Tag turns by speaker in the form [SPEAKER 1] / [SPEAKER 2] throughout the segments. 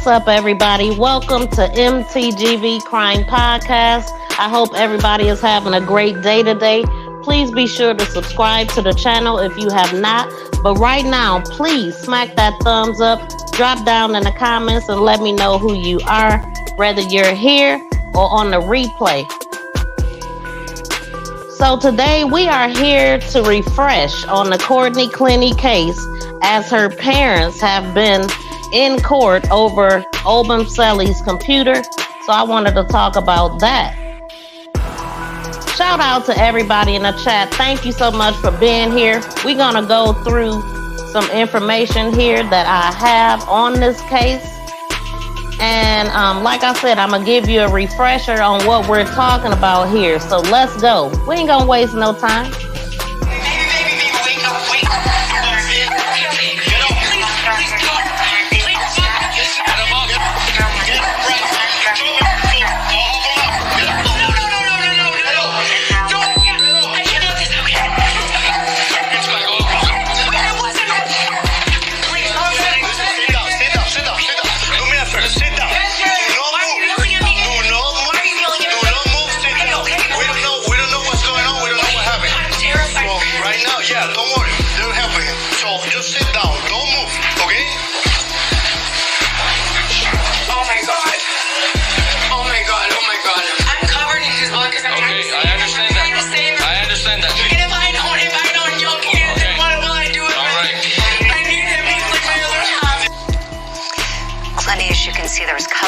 [SPEAKER 1] What's up, everybody? Welcome to MTGV Crime Podcast. I hope everybody is having a great day today. Please be sure to subscribe to the channel if you have not. But right now, please smack that thumbs up, drop down in the comments, and let me know who you are, whether you're here or on the replay. So today we are here to refresh on the Courtney Clenneys case, as her parents have been in court over Clenney's computer. So I wanted to talk about that. Shout out to everybody in the chat. Thank you so much for being here. We're gonna go through some information here that I have on this case. And like I said, I'm gonna give you a refresher on what we're talking about here. So let's go. We ain't gonna waste no time.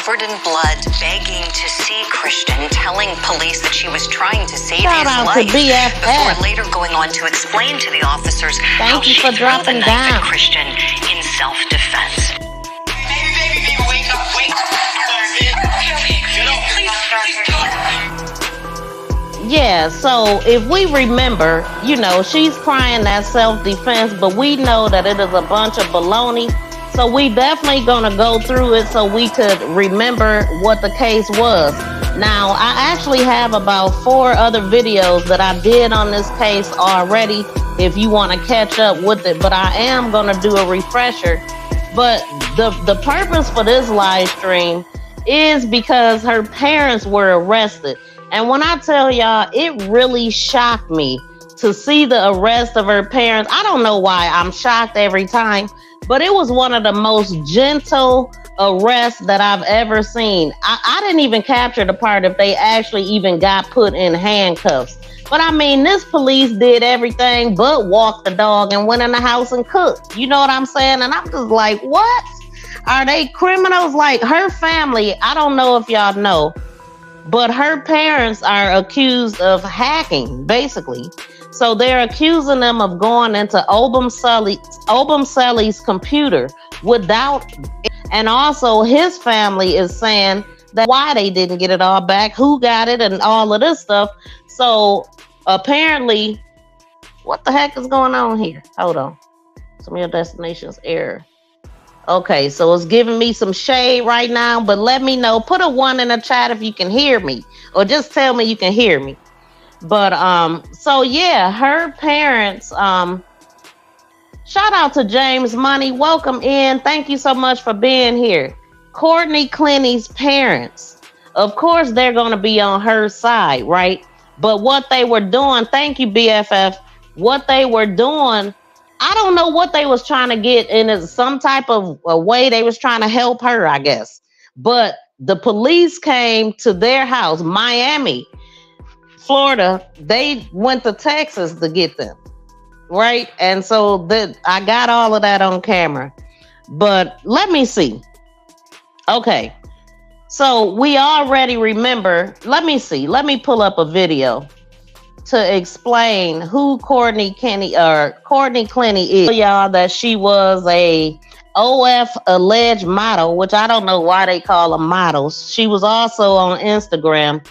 [SPEAKER 2] Covered in blood, begging to see Christian, telling police that she was trying to save his life, before later going on to explain to the officers how she threw the knife at Christian in self-defense. Baby, wake up,
[SPEAKER 1] Yeah, so if we remember, she's crying that self-defense, but we know that it is a bunch of baloney. So we definitely gonna go through it so we could remember what the case was. Now, I actually have about 4 other videos that I did on this case already if you want to catch up with it, but I am gonna do a refresher. But the purpose for this live stream is because her parents were arrested. And when I tell y'all, it really shocked me to see the arrest of her parents. I don't know why I'm shocked every time, but it was one of the most gentle arrests that I've ever seen. I didn't even capture the part if they actually even got put in handcuffs. But I mean, this police did everything but walk the dog and went in the house and cooked. You know what I'm saying? And I'm just like, what? Are they criminals? Like, her family, I don't know if y'all know, but her parents are accused of hacking, basically. So they're accusing them of going into Clenney's computer without, and also his family is saying that why they didn't get it all back, who got it, and all of this stuff. So apparently, what the heck is going on here? Hold on. Some of your destination's error. Okay, so it's giving me some shade right now, but let me know. Put a 1 in the chat if you can hear me, or just tell me you can hear me. But so yeah, her parents, shout out to James Money, welcome in, thank you so much for being here. Courtney Clenneys' parents, of course they're going to be on her side, right? But what they were doing, thank you BFF, what they were doing, I don't know what they was trying to get in, some type of a way they was trying to help her, I guess. But the police came to their house, Miami, Florida. They went to Texas to get them, right? And so I got all of that on camera. But let me see. Okay, so we already remember. Let me see. Let me pull up a video to explain who Courtney Clenneys is. Y'all, that she was a OF alleged model, which I don't know why they call them models. She was also on Instagram.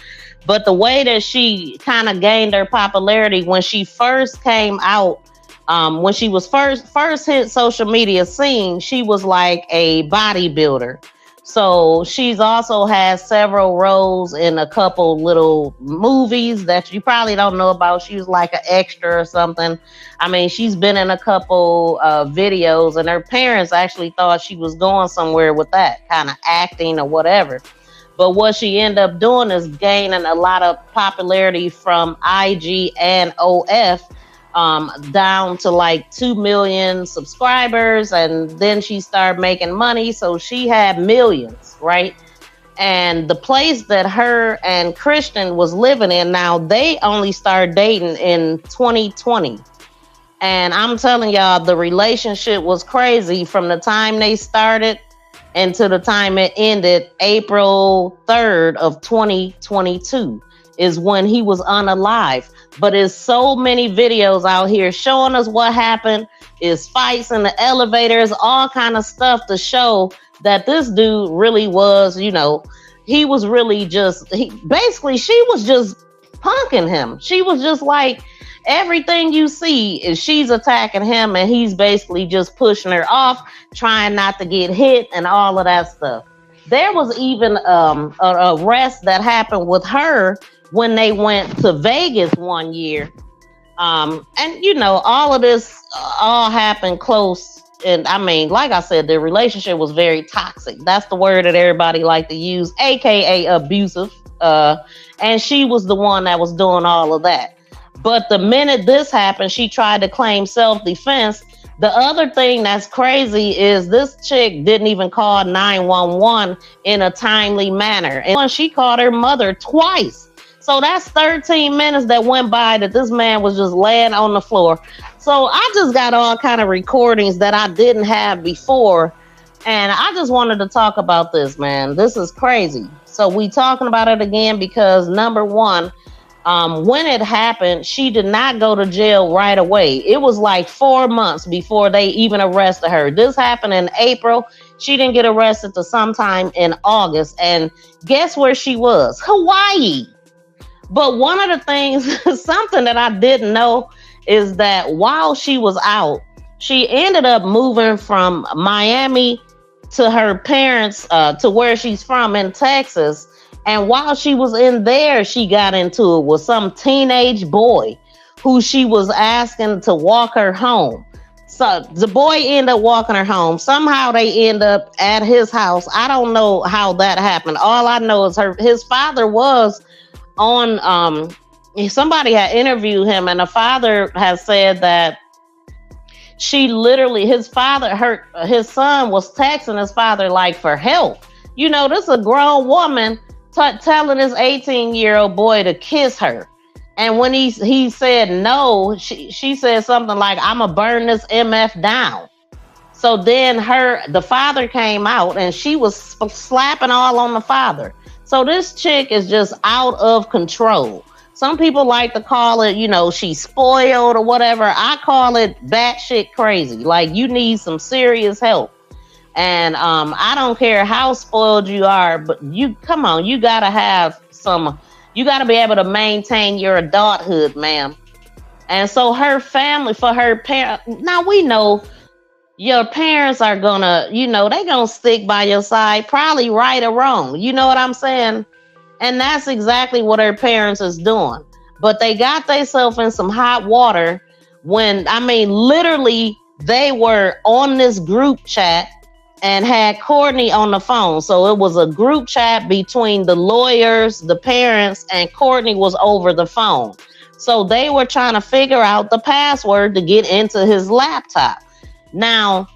[SPEAKER 1] But the way that she kind of gained her popularity when she first came out, when she was first hit social media scene, she was like a bodybuilder. So she's also has several roles in a couple little movies that you probably don't know about. She was like an extra or something. I mean, she's been in a couple videos, and her parents actually thought she was going somewhere with that kind of acting or whatever. But what she ended up doing is gaining a lot of popularity from IG and OF, down to like 2 million subscribers, and then she started making money, so she had millions, right? And the place that her and Christian was living in, now they only started dating in 2020, and I'm telling y'all, the relationship was crazy from the time they started and to the time it ended. April 3rd of 2022 is when he was unalive. But there's so many videos out here showing us what happened. Is fights in the elevators, all kind of stuff to show that this dude really was, he was really just, basically she was just punking him. She was just like, everything you see is she's attacking him, and he's basically just pushing her off, trying not to get hit and all of that stuff. There was even an arrest that happened with her when they went to Vegas one year. And all of this all happened close. And I mean, like I said, the relationship was very toxic. That's the word that everybody like to use, AKA abusive. And she was the one that was doing all of that. But the minute this happened, she tried to claim self-defense. The other thing that's crazy is this chick didn't even call 911 in a timely manner. And she called her mother twice. So that's 13 minutes that went by that this man was just laying on the floor. So I just got all kind of recordings that I didn't have before. And I just wanted to talk about this, man. This is crazy. So we talking about it again because, number one, when it happened, she did not go to jail right away. It was like 4 months before they even arrested her. This happened in April. She didn't get arrested till sometime in August. And guess where she was? Hawaii. But one of the things, something that I didn't know, is that while she was out, she ended up moving from Miami to her parents, to where she's from in Texas. And while she was in there, she got into it with some teenage boy who she was asking to walk her home. So the boy ended up walking her home. Somehow they end up at his house. I don't know how that happened. All I know is his father was on, somebody had interviewed him, and the father has said that she literally, his son was texting his father like for help. This is a grown woman telling this 18-year-old boy to kiss her. And when he said no, she said something like, "I'm gonna burn this MF down." So then the father came out, and she was slapping all on the father. So this chick is just out of control. Some people like to call it, she's spoiled or whatever. I call it batshit crazy. Like, you need some serious help. And I don't care how spoiled you are, but you gotta have you gotta be able to maintain your adulthood, ma'am. And so her family, for her parents, now we know your parents are gonna, they gonna stick by your side, probably right or wrong. You know what I'm saying? And that's exactly what her parents is doing. But they got themselves in some hot water when, literally they were on this group chat and had Courtney on the phone. So it was a group chat between the lawyers, the parents, and Courtney was over the phone. So they were trying to figure out the password to get into his laptop. Now,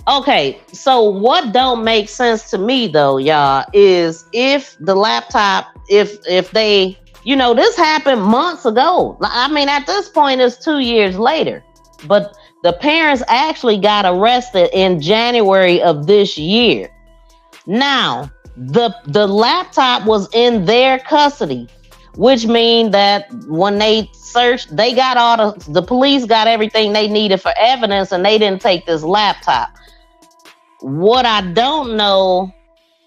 [SPEAKER 1] okay, so what don't make sense to me though, y'all, is if the laptop, if they, this happened months ago. At this point it's 2 years later, but the parents actually got arrested in January of this year. Now, the laptop was in their custody, which means that when they searched, they got the police got everything they needed for evidence, and they didn't take this laptop. What I don't know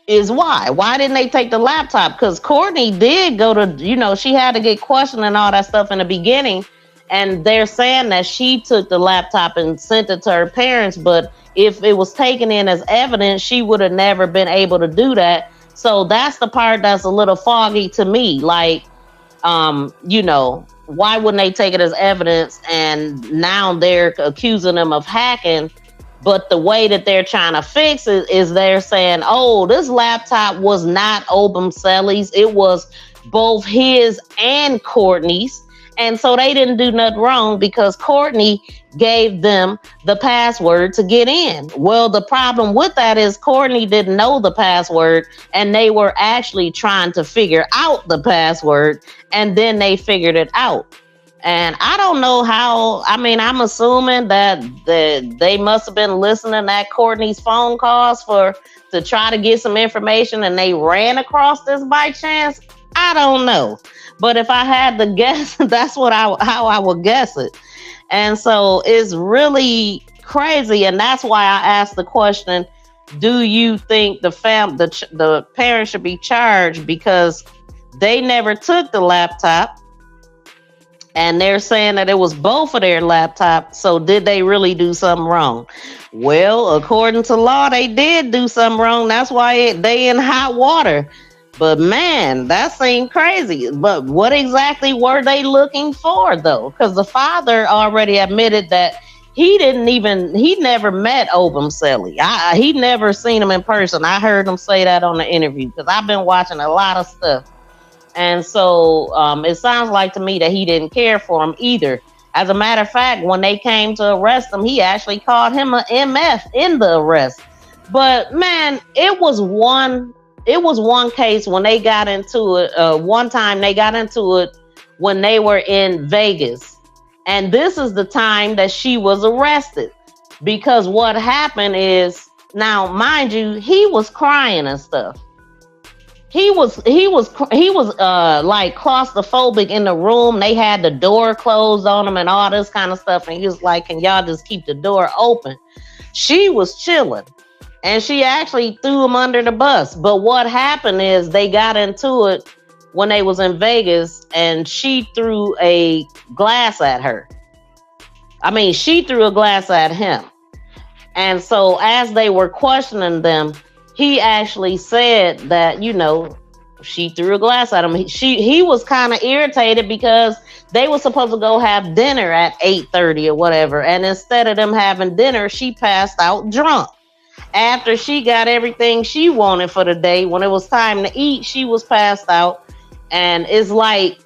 [SPEAKER 1] is why. Why didn't they take the laptop? Because Courtney did go to, she had to get questioned and all that stuff in the beginning. And they're saying that she took the laptop and sent it to her parents, but if it was taken in as evidence, she would have never been able to do that. So that's the part that's a little foggy to me. Like, you know, why wouldn't they take it as evidence? And now they're accusing them of hacking. But the way that they're trying to fix it is they're saying, oh, this laptop was not Obumseli's. It was both his and Courtney's. And so they didn't do nothing wrong because Courtney gave them the password to get in. Well, the problem with that is Courtney didn't know the password, and they were actually trying to figure out the password, and then they figured it out. And I don't know how. I mean, I'm assuming that they must have been listening at Courtney's phone calls to try to get some information, and they ran across this by chance. I don't know. But if I had to guess, that's how I would guess it. And so it's really crazy. And that's why I asked the question, do you think the parents should be charged? Because they never took the laptop. And they're saying that it was both of their laptops. So did they really do something wrong? Well, according to law, they did do something wrong. That's why they in hot water. But man, that seemed crazy. But what exactly were they looking for, though? Because the father already admitted that he never met Obumseli. He never seen him in person. I heard him say that on the interview because I've been watching a lot of stuff. And so it sounds like to me that he didn't care for him either. As a matter of fact, when they came to arrest him, he actually called him an MF in the arrest. But man, it was one case when they got into it. One time they got into it when they were in Vegas. And this is the time that she was arrested. Because what happened is, now mind you, he was crying and stuff. He was like claustrophobic in the room. They had the door closed on him and all this kind of stuff. And he was like, can y'all just keep the door open? She was chilling. And she actually threw him under the bus. But what happened is they got into it when they was in Vegas, and she threw a glass at her. I mean, she threw a glass at him. And so as they were questioning them, he actually said that, you know, she threw a glass at him. He was kind of irritated because they were supposed to go have dinner at 8:30 or whatever. And instead of them having dinner, she passed out drunk. After she got everything she wanted for the day, when it was time to eat, she was passed out. And it's like,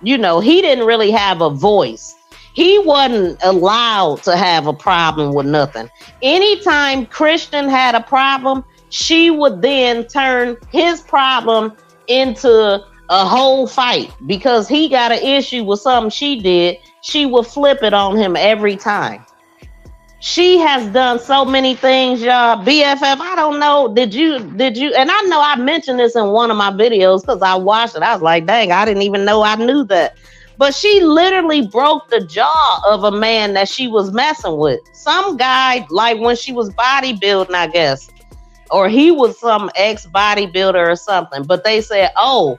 [SPEAKER 1] you know, he didn't really have a voice. He wasn't allowed to have a problem with nothing. Anytime Christian had a problem, she would then turn his problem into a whole fight. Because he got an issue with something she did, she would flip it on him every time. She has done so many things, y'all. BFF, I don't know. Did you? And I know I mentioned this in one of my videos because I watched it. I was like, dang, I didn't even know I knew that. But she literally broke the jaw of a man that she was messing with. Some guy, like when she was bodybuilding, I guess. Or he was some ex-bodybuilder or something. But they said, oh,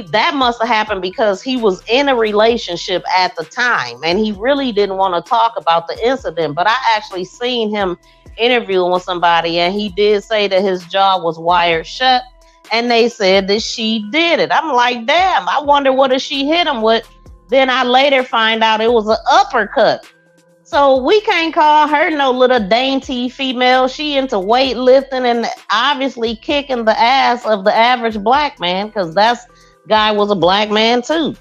[SPEAKER 1] that must have happened because he was in a relationship at the time. And he really didn't want to talk about the incident. But I actually seen him interviewing with somebody. And he did say that his jaw was wired shut. And they said that she did it. I'm like, damn, I wonder what if she hit him with. Then I later find out it was an uppercut. So we can't call her no little dainty female. She into weightlifting and obviously kicking the ass of the average black man, because that guy was a black man too.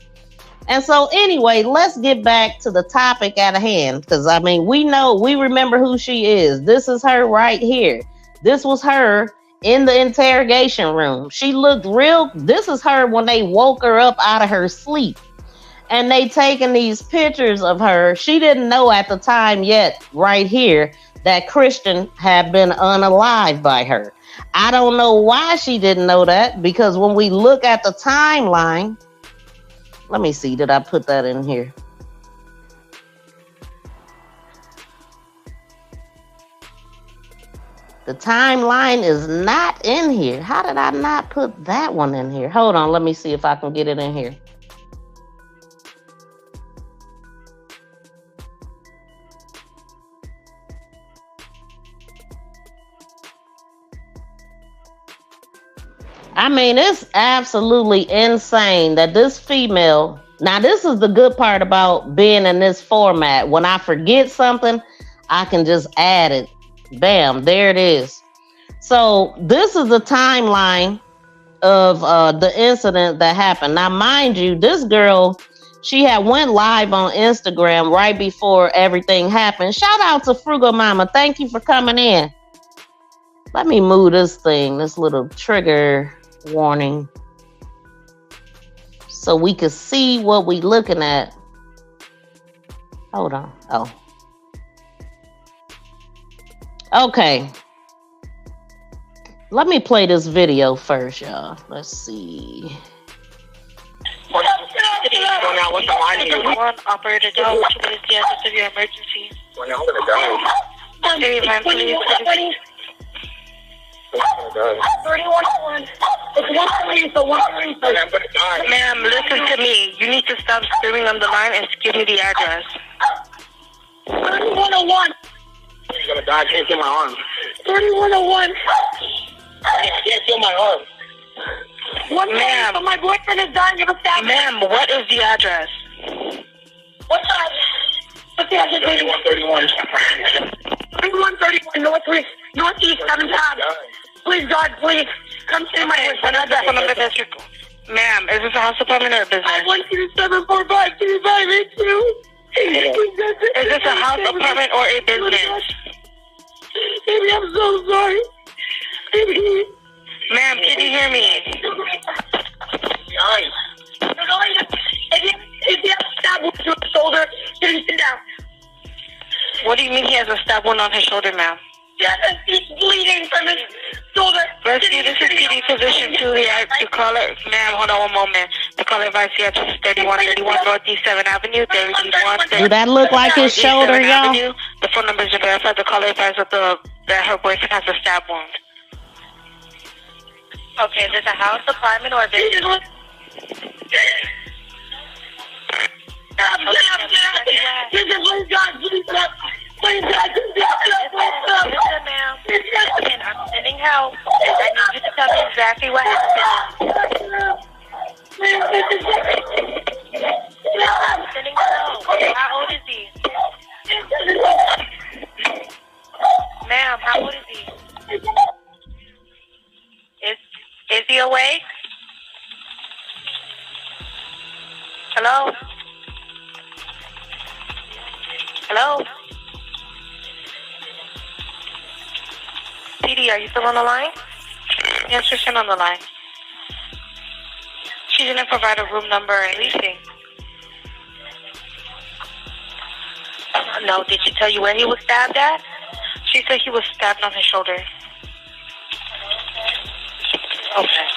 [SPEAKER 1] And so anyway, let's get back to the topic at hand, because I mean, we remember who she is. This is her right here. This was her in the interrogation room. She looked real. This is her when they woke her up out of her sleep. And they taking these pictures of her. She didn't know at the time yet, right here, that Christian had been unalived by her. I don't know why she didn't know that, because when we look at the timeline, let me see, did I put that in here? The timeline is not in here. How did I not put that one in here? Hold on, let me see if I can get it in here. I mean, it's absolutely insane that this female. Now, this is the good part about being in this format. When I forget something, I can just add it. Bam, there it is. So this is the timeline of the incident that happened. Now, mind you, this girl, she had went live on Instagram right before everything happened. Shout out to Frugal Mama. Thank you for coming in. Let me move this thing, this little trigger warning, so we can see what we looking at. Hold on. Oh. Okay. Let me play this video first, y'all. Let's see.
[SPEAKER 3] Operator, what is the address of your emergency? I'm gonna die. 31. It's 1 Ma'am, listen to me. You need to stop screaming on the line and give me the address. 3101. You're gonna die. I can't feel my arm. 3101. I can't feel my arm. What, ma'am? So my boyfriend is dying of a stab. Ma'am, what is the address? What's the address? 3131. 3131 Northeast 7 Ave. Please, God, please come save my boyfriend. Ma'am, is this a house apartment or a business? 512-745-2582. Is this a house apartment or a business? Baby, I'm so sorry. Baby. Ma'am, can you hear me? If you have a stab wound to his shoulder, can you sit down? What do you mean he has a stab wound on his shoulder, ma'am? Yes, he's bleeding from his shoulder. Rescue, this is PD position 2 here. The caller, ma'am, hold on one moment. The caller advice here is 3131 Northeast 7th Avenue.
[SPEAKER 1] Do that look like his shoulder, y'all?
[SPEAKER 3] The phone number is to verify the caller advice that her boyfriend has a stab wound. Okay, is this a house, apartment, or a business? Please, God, listen, ma'am. Listen, I'm sending help. I need you to tell me exactly what happened. I'm sending help. How old is he? Ma'am, how old is he? Is he awake? Hello? Hello? PD, are you still on the line? Yes, she's still on the line. She didn't provide a room number or anything. No, did she tell you where he was stabbed at? She said he was stabbed on his shoulder. Okay.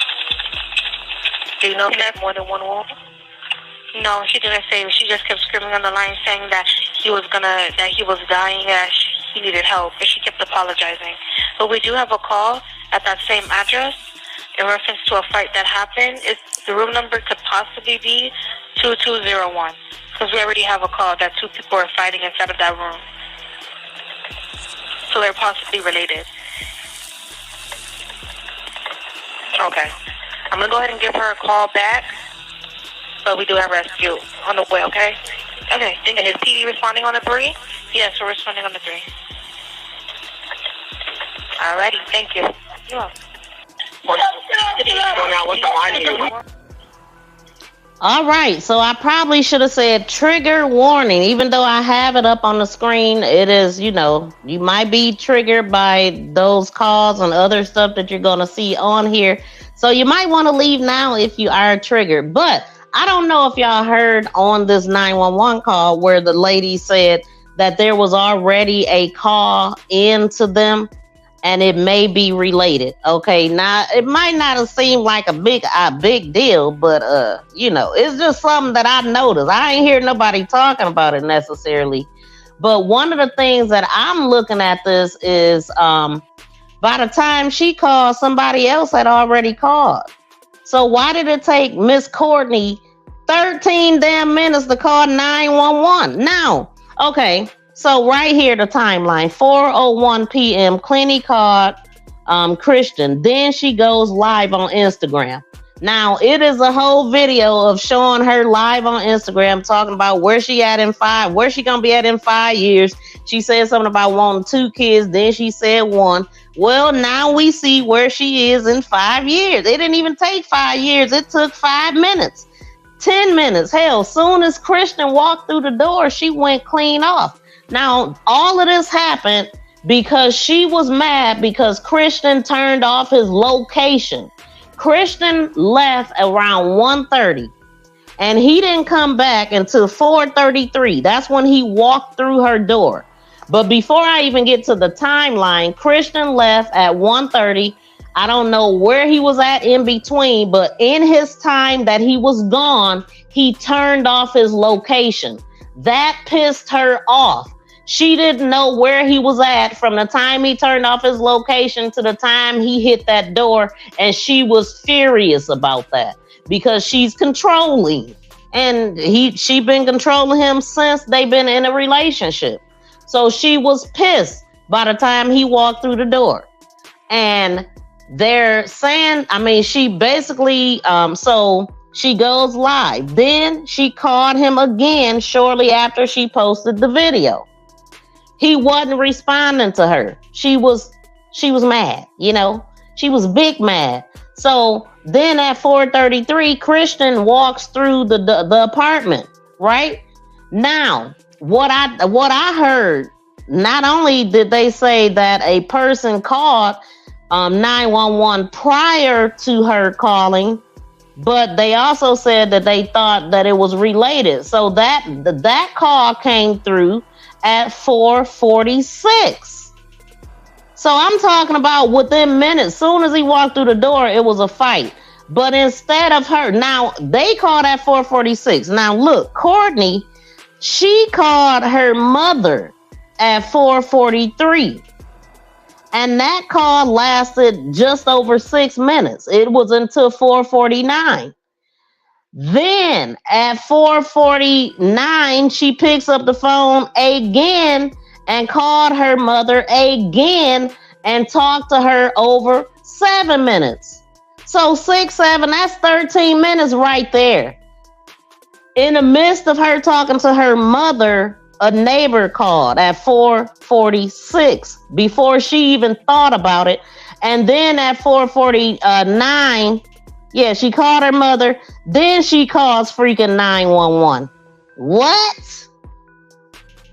[SPEAKER 3] Do you know if he had more than one wound? No, she didn't say. She just kept screaming on the line saying that he was dying, that he needed help, and she kept apologizing. But we do have a call at that same address in reference to a fight that happened. The room number could possibly be 2201, because we already have a call that 2 people are fighting inside of that room. So they're possibly related. Okay. I'm going to go ahead and give her a call back, but we do have rescue on the way, okay? Okay. And is PD responding on the 3? Yes, we're responding on the 3. Alrighty, thank you. You're welcome.
[SPEAKER 1] All right, so I probably should have said trigger warning, even though I have it up on the screen. It is, you might be triggered by those calls and other stuff that you're going to see on here. So you might want to leave now if you are triggered. But I don't know if y'all heard on this 911 call where the lady said that there was already a call into them and it may be related. Okay, now it might not have seemed like a big deal, but it's just something that I noticed. I ain't hear nobody talking about it necessarily. But one of the things that I'm looking at this is by the time she called, somebody else had already called. So why did it take Miss Courtney 13 damn minutes to call 911? Now, okay, so right here, the timeline, 4:01 p.m., Clenney called Christian. Then she goes live on Instagram. Now, it is a whole video of showing her live on Instagram talking about where she gonna be at in 5 years. She said something about wanting 2 kids. Then she said 1. Well, now we see where she is in 5 years. It didn't even take 5 years. It took 5 minutes, 10 minutes. Hell, soon as Christian walked through the door, she went clean off. Now, all of this happened because she was mad because Christian turned off his location. Christian left around 1:30 and he didn't come back until 4:33. That's when he walked through her door. But before I even get to the timeline, Christian left at 1:30. I don't know where he was at in between, but in his time that he was gone, he turned off his location. That pissed her off. She didn't know where he was at from the time he turned off his location to the time he hit that door. And she was furious about that because she's controlling. And she been controlling him since they've been in a relationship. So she was pissed by the time he walked through the door. And they're saying, she basically, so she goes live. Then she called him again shortly after she posted the video. He wasn't responding to her. She was mad, she was big mad. So then at 4:33, Christian walks through the apartment, right? Now, what I heard, not only did they say that a person called 911 prior to her calling, but they also said that they thought that it was related. So that call came through at 4:46. So I'm talking about within minutes. Soon as he walked through the door, it was a fight. But instead of her, now they called at 4:46. Now look, Courtney, she called her mother at 4:43. And that call lasted just over 6 minutes. It was until 4:49. Then at 4:49, she picks up the phone again and called her mother again and talked to her over 7 minutes. So 6, 7, that's 13 minutes right there. In the midst of her talking to her mother, a neighbor called at 4:46 before she even thought about it. And then at 4:49, she called her mother. Then she calls freaking 911. What?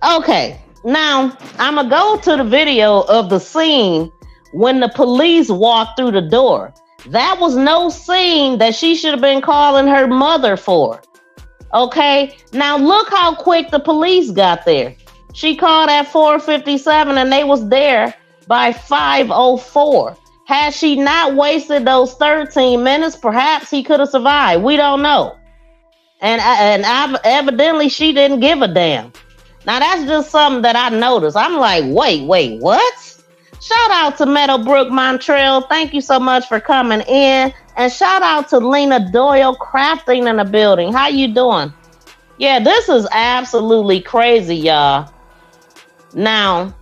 [SPEAKER 1] Okay, now I'm going to go to the video of the scene when the police walked through the door. That was no scene that she should have been calling her mother for. Okay, now look how quick the police got there. She called at 4:57 and they was there by 5:04. Had she not wasted those 13 minutes, perhaps he could have survived. We don't know. And evidently she didn't give a damn. Now that's just something that I noticed. I'm like, wait, what? Shout out to Meadowbrook Montreal. Thank you so much for coming in. And shout out to Lena Doyle Crafting in the building. How you doing? Yeah, this is absolutely crazy, y'all. Now,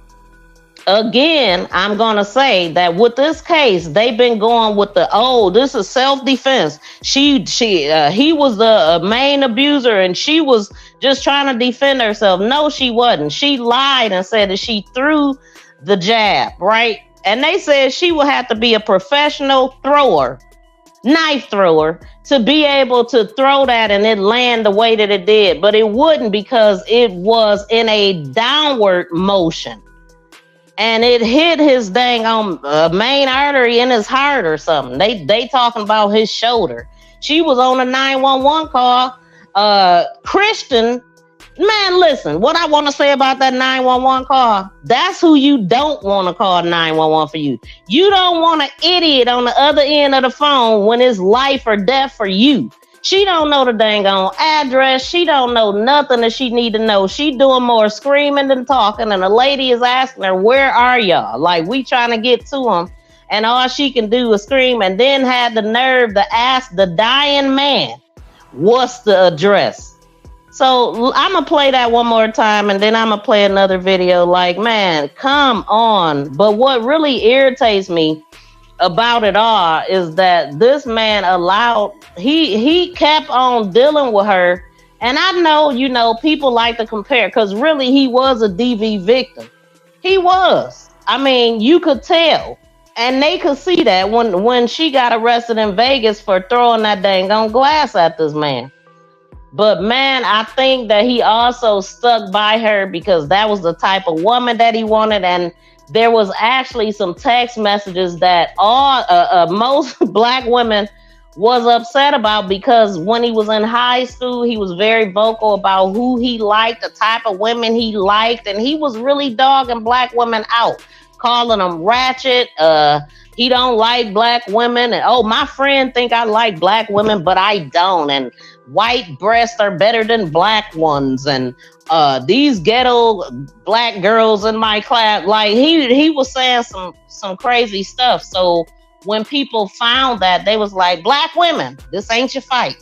[SPEAKER 1] again, I'm going to say that with this case, they've been going with this is self-defense. He was the main abuser and she was just trying to defend herself. No, she wasn't. She lied and said that she threw the jab, right? And they said she would have to be a professional knife thrower, to be able to throw that and it land the way that it did. But it wouldn't because it was in a downward motion. And it hit his dang on main artery in his heart or something. They talking about his shoulder. She was on a 911 call. Christian, man, listen, what I want to say about that 911 call, that's who you don't want to call 911 for you. You don't want an idiot on the other end of the phone when it's life or death for you. She don't know the dang on address. She don't know nothing that she need to know. She doing more screaming than talking. And the lady is asking her, where are y'all? Like, we trying to get to them. And all she can do is scream, and then had the nerve to ask the dying man, what's the address? So I'm going to play that one more time, and then I'm going to play another video. Like, man, come on. But what really irritates me about it all is that this man he kept on dealing with her. And I know, people like to compare because really he was a DV victim. He was. I mean, you could tell. And they could see that when she got arrested in Vegas for throwing that dang on glass at this man. But man, I think that he also stuck by her because that was the type of woman that he wanted. And there was actually some text messages that most black women was upset about, because when he was in high school, he was very vocal about who he liked, the type of women he liked, and he was really dogging black women out, calling them ratchet. He don't like black women, and my friend think I like black women, but I don't, and white breasts are better than black ones, and these ghetto black girls in my class, like he was saying some crazy stuff. So when people found that, they was like, black women, this ain't your fight.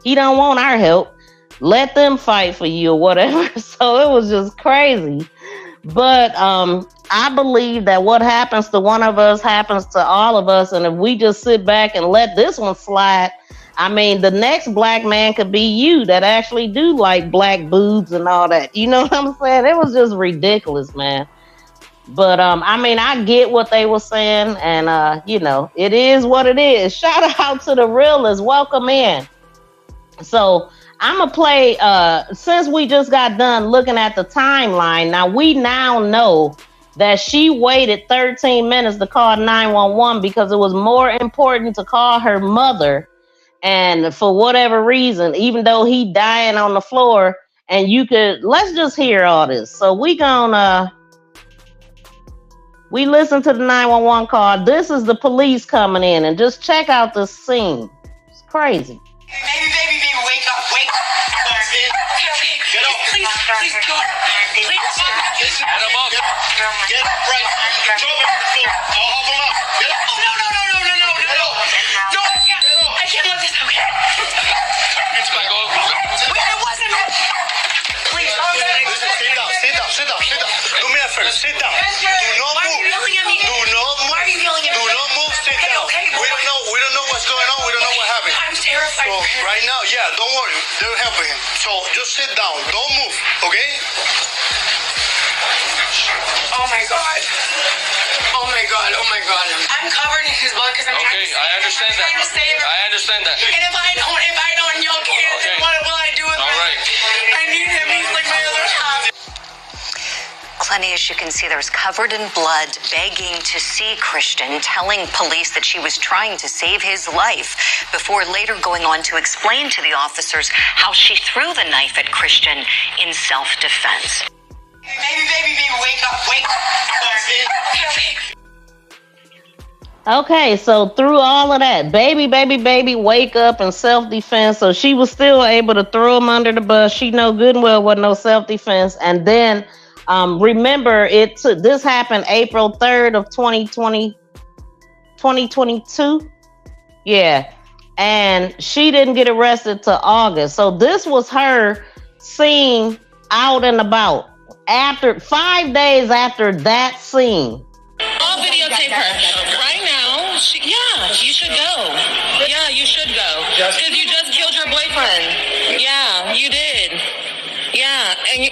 [SPEAKER 1] He don't want our help. Let them fight for you or whatever. So it was just crazy. But I believe that what happens to one of us happens to all of us. And if we just sit back and let this one slide, I mean, the next black man could be you that actually do like black boobs and all that. You know what I'm saying? It was just ridiculous, man. But I mean, I get what they were saying, and it is what it is. Shout out to the realists. Welcome in. So I'm gonna play. Since we just got done looking at the timeline, now we know that she waited 13 minutes to call 911 because it was more important to call her mother, and for whatever reason, even though he dying on the floor, and let's just hear all this. So we listen to the 911 call. This is the police coming in, and just check out this scene. It's crazy.
[SPEAKER 4] Baby, wake up. Okay. Get up. Please, go. Please, get him up. Get up, right. Drop him. I'll help him up. Get up. No. I can't let this. Okay. It's my goal. Wait, it wasn't. Please. Sit down. Do me a favor. Sit down. Do not move. Why are you yelling at me? Do not move. Sit down. Okay. We don't know what's going on. We don't know what happened. I'm terrified. So right now, don't worry. They're helping him. So just sit down. Don't move. Okay? Oh my God. I'm covered in his blood because I'm trying to save her.
[SPEAKER 5] I understand that.
[SPEAKER 4] And if I don't, and y'all can't, then what will I do with him?
[SPEAKER 5] Right.
[SPEAKER 4] I need him. He's like my other half.
[SPEAKER 2] Clenney, as you can see, there's covered in blood, begging to see Christian, telling police that she was trying to save his life, before later going on to explain to the officers how she threw the knife at Christian in self-defense.
[SPEAKER 4] Baby, wake up.
[SPEAKER 1] Okay, so through all of that, baby, wake up in self-defense. So she was still able to throw him under the bus. She know good and well wasn't no self-defense. And then remember, this happened April 3rd of 2022. Yeah. And she didn't get arrested till August. So this was her seen out and about. After 5 days after that scene.
[SPEAKER 6] I'll videotape her right now. You should go. Yeah, you should go. Because you just killed your boyfriend. Yeah, you did. Yeah, and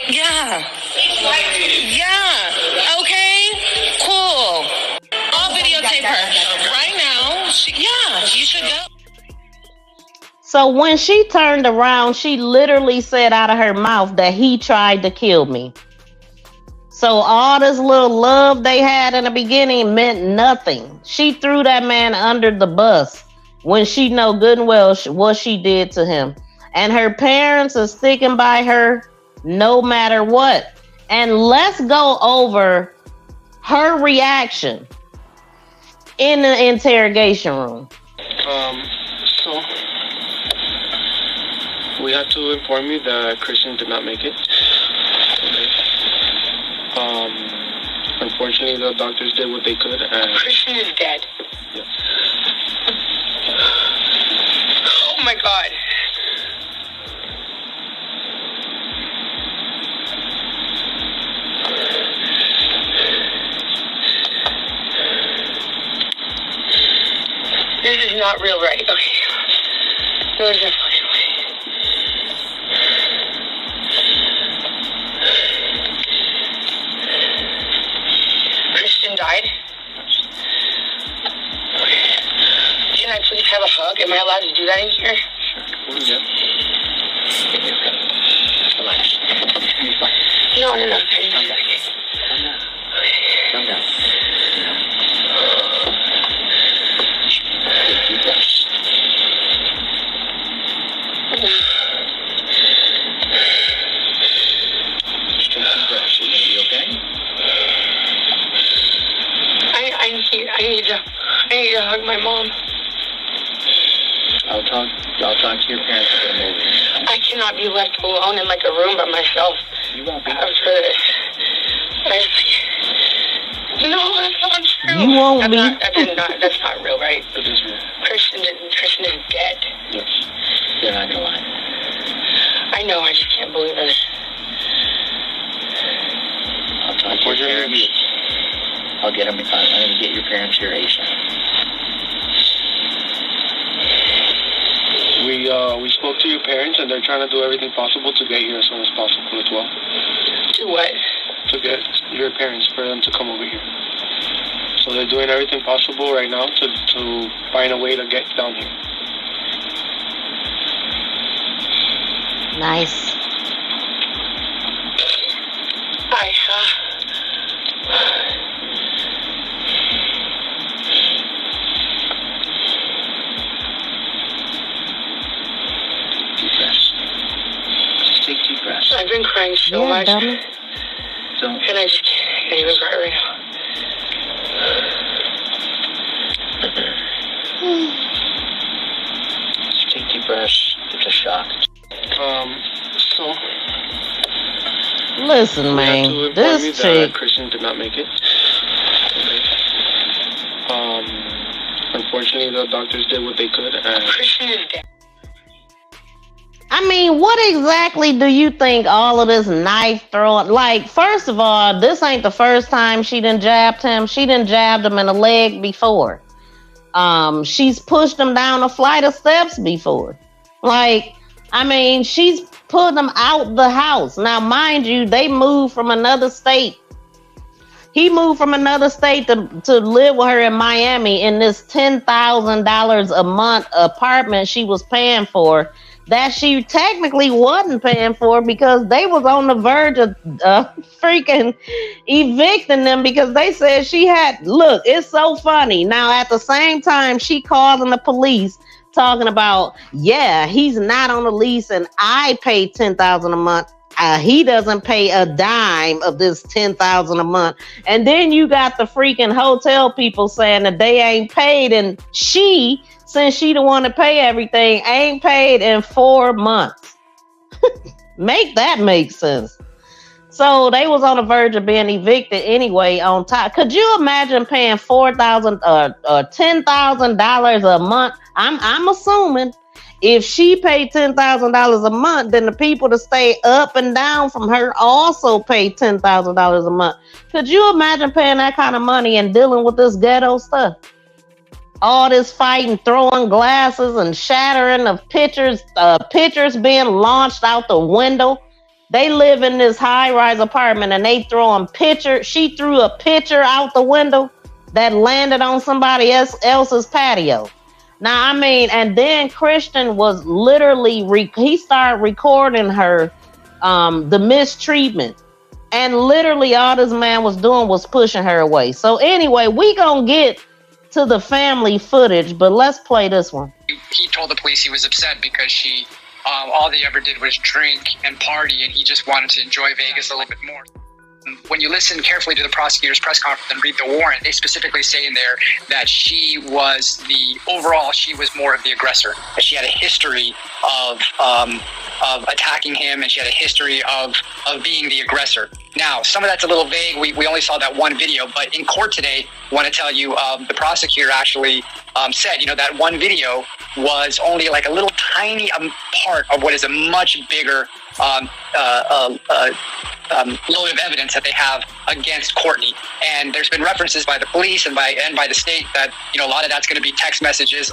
[SPEAKER 6] okay, cool. I'll videotape her right now. You should go.
[SPEAKER 1] So when she turned around, she literally said out of her mouth that he tried to kill me. So all this little love they had in the beginning meant nothing. She threw that man under the bus when she know good and well what she did to him. And her parents are sticking by her no matter what. And let's go over her reaction in the interrogation room.
[SPEAKER 7] So we have to inform you that Christian did not make it. Okay. Unfortunately, the doctors did what they could, and
[SPEAKER 4] Christian is dead.
[SPEAKER 7] Yes.
[SPEAKER 4] Oh my God.
[SPEAKER 3] not real right. Okay. There's a fucking way. Christian died? Okay. Can I please have a hug? Am I allowed to do that in here?
[SPEAKER 7] Yeah. Relax. You're fine.
[SPEAKER 3] No.
[SPEAKER 7] Calm down. Calm down. Take deep breaths. Just take deep breaths. You're gonna be okay?
[SPEAKER 3] I need to hug my mom.
[SPEAKER 7] I'll talk to your parents and get them over here.
[SPEAKER 3] I cannot be left alone in like a room by myself.
[SPEAKER 7] You won't be.
[SPEAKER 3] After this. No, that's not true.
[SPEAKER 1] You won't be.
[SPEAKER 3] That's not real, right?
[SPEAKER 7] It is real.
[SPEAKER 3] Christian is dead.
[SPEAKER 7] Yes. They're not gonna lie.
[SPEAKER 3] I know, I just can't believe it.
[SPEAKER 7] I'll talk to your parents. I'll get them. I'm gonna get your parents here ASAP.
[SPEAKER 5] We spoke to your parents, and they're trying to do everything possible to get you as soon as possible as well.
[SPEAKER 3] To what?
[SPEAKER 5] To get your parents, for them to come over here. So they're doing everything possible right now to find a way to get down here.
[SPEAKER 1] Nice.
[SPEAKER 3] I've been crying so much.
[SPEAKER 1] Dummy.
[SPEAKER 7] Don't.
[SPEAKER 3] And I just can't even cry right now.
[SPEAKER 7] Just take deep breaths. It's a shock.
[SPEAKER 5] So
[SPEAKER 1] Listen,
[SPEAKER 5] we have to
[SPEAKER 1] man.
[SPEAKER 5] inform
[SPEAKER 1] This
[SPEAKER 5] you
[SPEAKER 1] chick.
[SPEAKER 5] that Christian did not make it. Okay. Unfortunately, the doctors did what they could, and
[SPEAKER 3] Christian is dead.
[SPEAKER 1] I mean, what exactly do you think all of this knife throwing? Like, first of all, this ain't the first time she done jabbed him. She done jabbed him in the leg before. She's pushed him down a flight of steps before. Like, I mean, she's put him out the house. Now, mind you, they moved from another state. He moved from another state to live with her in Miami in this $10,000 a month apartment she was paying for, that she technically wasn't paying for, because they was on the verge of freaking evicting them, because they said she had, look, it's so funny. Now, at the same time, she calling the police talking about, yeah, he's not on the lease and I pay $10,000 a month. He doesn't pay a dime of this $10,000 a month. And then you got the freaking hotel people saying that they ain't paid, and she, since she the one to pay everything, ain't paid in 4 months. Make that make sense. So they was on the verge of being evicted anyway on top. Could you imagine paying $4,000 or $10,000 a month? I'm assuming if she paid $10,000 a month, then the people to stay up and down from her also pay $10,000 a month. Could you imagine paying that kind of money and dealing with this ghetto stuff? All this fighting, throwing glasses and shattering of pictures being launched out the window. They live in this high-rise apartment and they throwing pictures. She threw a picture out the window that landed on somebody else's patio. Now, I mean, and then Christian was literally, he started recording her, the mistreatment. And literally all this man was doing was pushing her away. So anyway, we gonna get to the family footage, but let's play this one.
[SPEAKER 8] He told the police he was upset because she, all they ever did was drink and party, and he just wanted to enjoy Vegas a little bit more. When you listen carefully to the prosecutor's press conference and read the warrant, they specifically say in there that she was more of the aggressor. That she had a history of attacking him, and she had a history of being the aggressor. Now, some of that's a little vague. We only saw that one video, but in court today, I want to tell you, the prosecutor actually said, that one video was only like a little tiny part of what is a much bigger load of evidence that they have against Courtney. And there's been references by the police and by the state that, a lot of that's going to be text messages,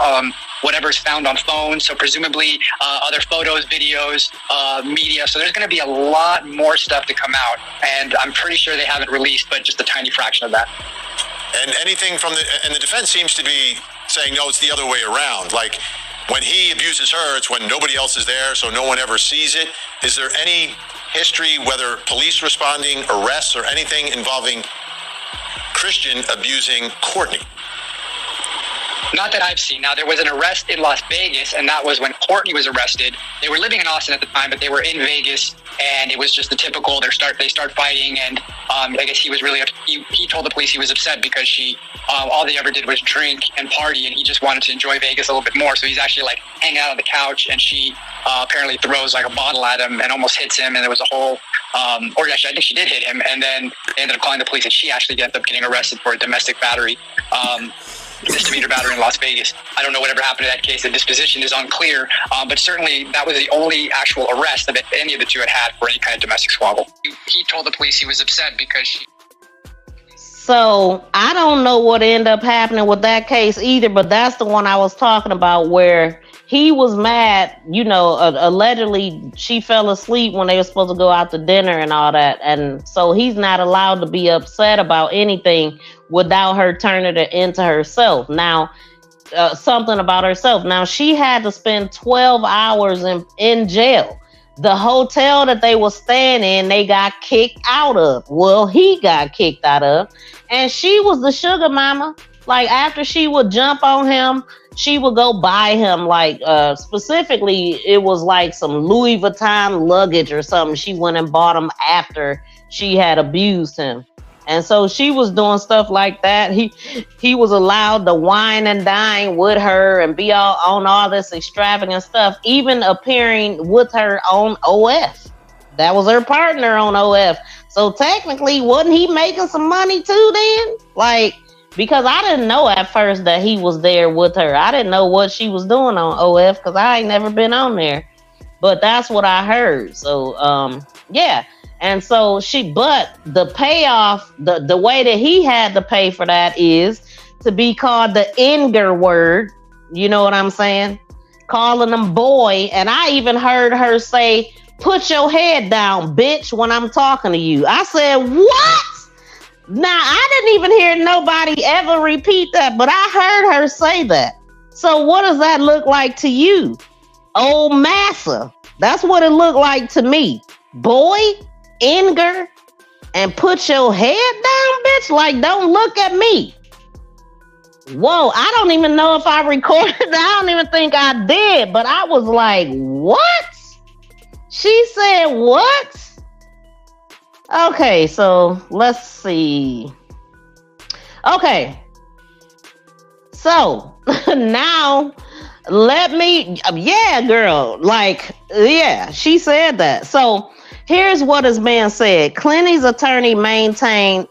[SPEAKER 8] whatever's found on phones. So presumably other photos, videos, media. So there's going to be a lot more stuff to come out. And I'm pretty sure they haven't released, but just a tiny fraction of that.
[SPEAKER 9] And anything and the defense seems to be saying, no, it's the other way around. Like when he abuses her, it's when nobody else is there, so no one ever sees it. Is there any history, whether police responding, arrests, or anything involving Christian abusing Courtney?
[SPEAKER 8] Not that I've seen. Now, there was an arrest in Las Vegas, and that was when Courtney was arrested. They were living in Austin at the time, but they were in Vegas, and it was just the typical, they start fighting, and I guess he was really, he told the police he was upset because she, all they ever did was drink and party, and he just wanted to enjoy Vegas a little bit more. So he's actually like hanging out on the couch, and she apparently throws like a bottle at him and almost hits him, and there was a whole, or actually I think she did hit him, and then they ended up calling the police, and she actually ended up getting arrested for a domestic battery. Misdemeanor battery in Las Vegas. I don't know whatever happened to that case. The disposition is unclear, but certainly that was the only actual arrest that any of the two had for any kind of domestic squabble. He told the police he was upset because she...
[SPEAKER 1] So I don't know what ended up happening with that case either, but that's the one I was talking about where he was mad, allegedly she fell asleep when they were supposed to go out to dinner and all that. And so he's not allowed to be upset about anything without her turning it into herself. Now, something about herself. Now, she had to spend 12 hours in jail. The hotel that they were staying in, they got kicked out of. Well, he got kicked out of. And she was the sugar mama. Like, after she would jump on him, she would go buy him, specifically, it was like some Louis Vuitton luggage or something. She went and bought him after she had abused him. And so she was doing stuff like that. He was allowed to wine and dine with her and be all on all this extravagant stuff, even appearing with her on OF. That was her partner on OF. So technically, wasn't he making some money too then? Because I didn't know at first that he was there with her. I didn't know what she was doing on OF because I ain't never been on there. But that's what I heard. So, yeah. And so but the payoff, the way that he had to pay for that is to be called the Inger word. You know what I'm saying? Calling them boy. And I even heard her say, put your head down, bitch, when I'm talking to you. I said, what? Now, I didn't even hear nobody ever repeat that, but I heard her say that. So what does that look like to you? Old massa. That's what it looked like to me. Boy, Inger, and put your head down, bitch. Like, don't look at me. Whoa, I don't even know if I recorded. I don't even think I did, but I was like, what? She said, what? Okay, so let's see. Okay. So now yeah, girl. She said that. So here's what is being said. Clenny's attorney maintained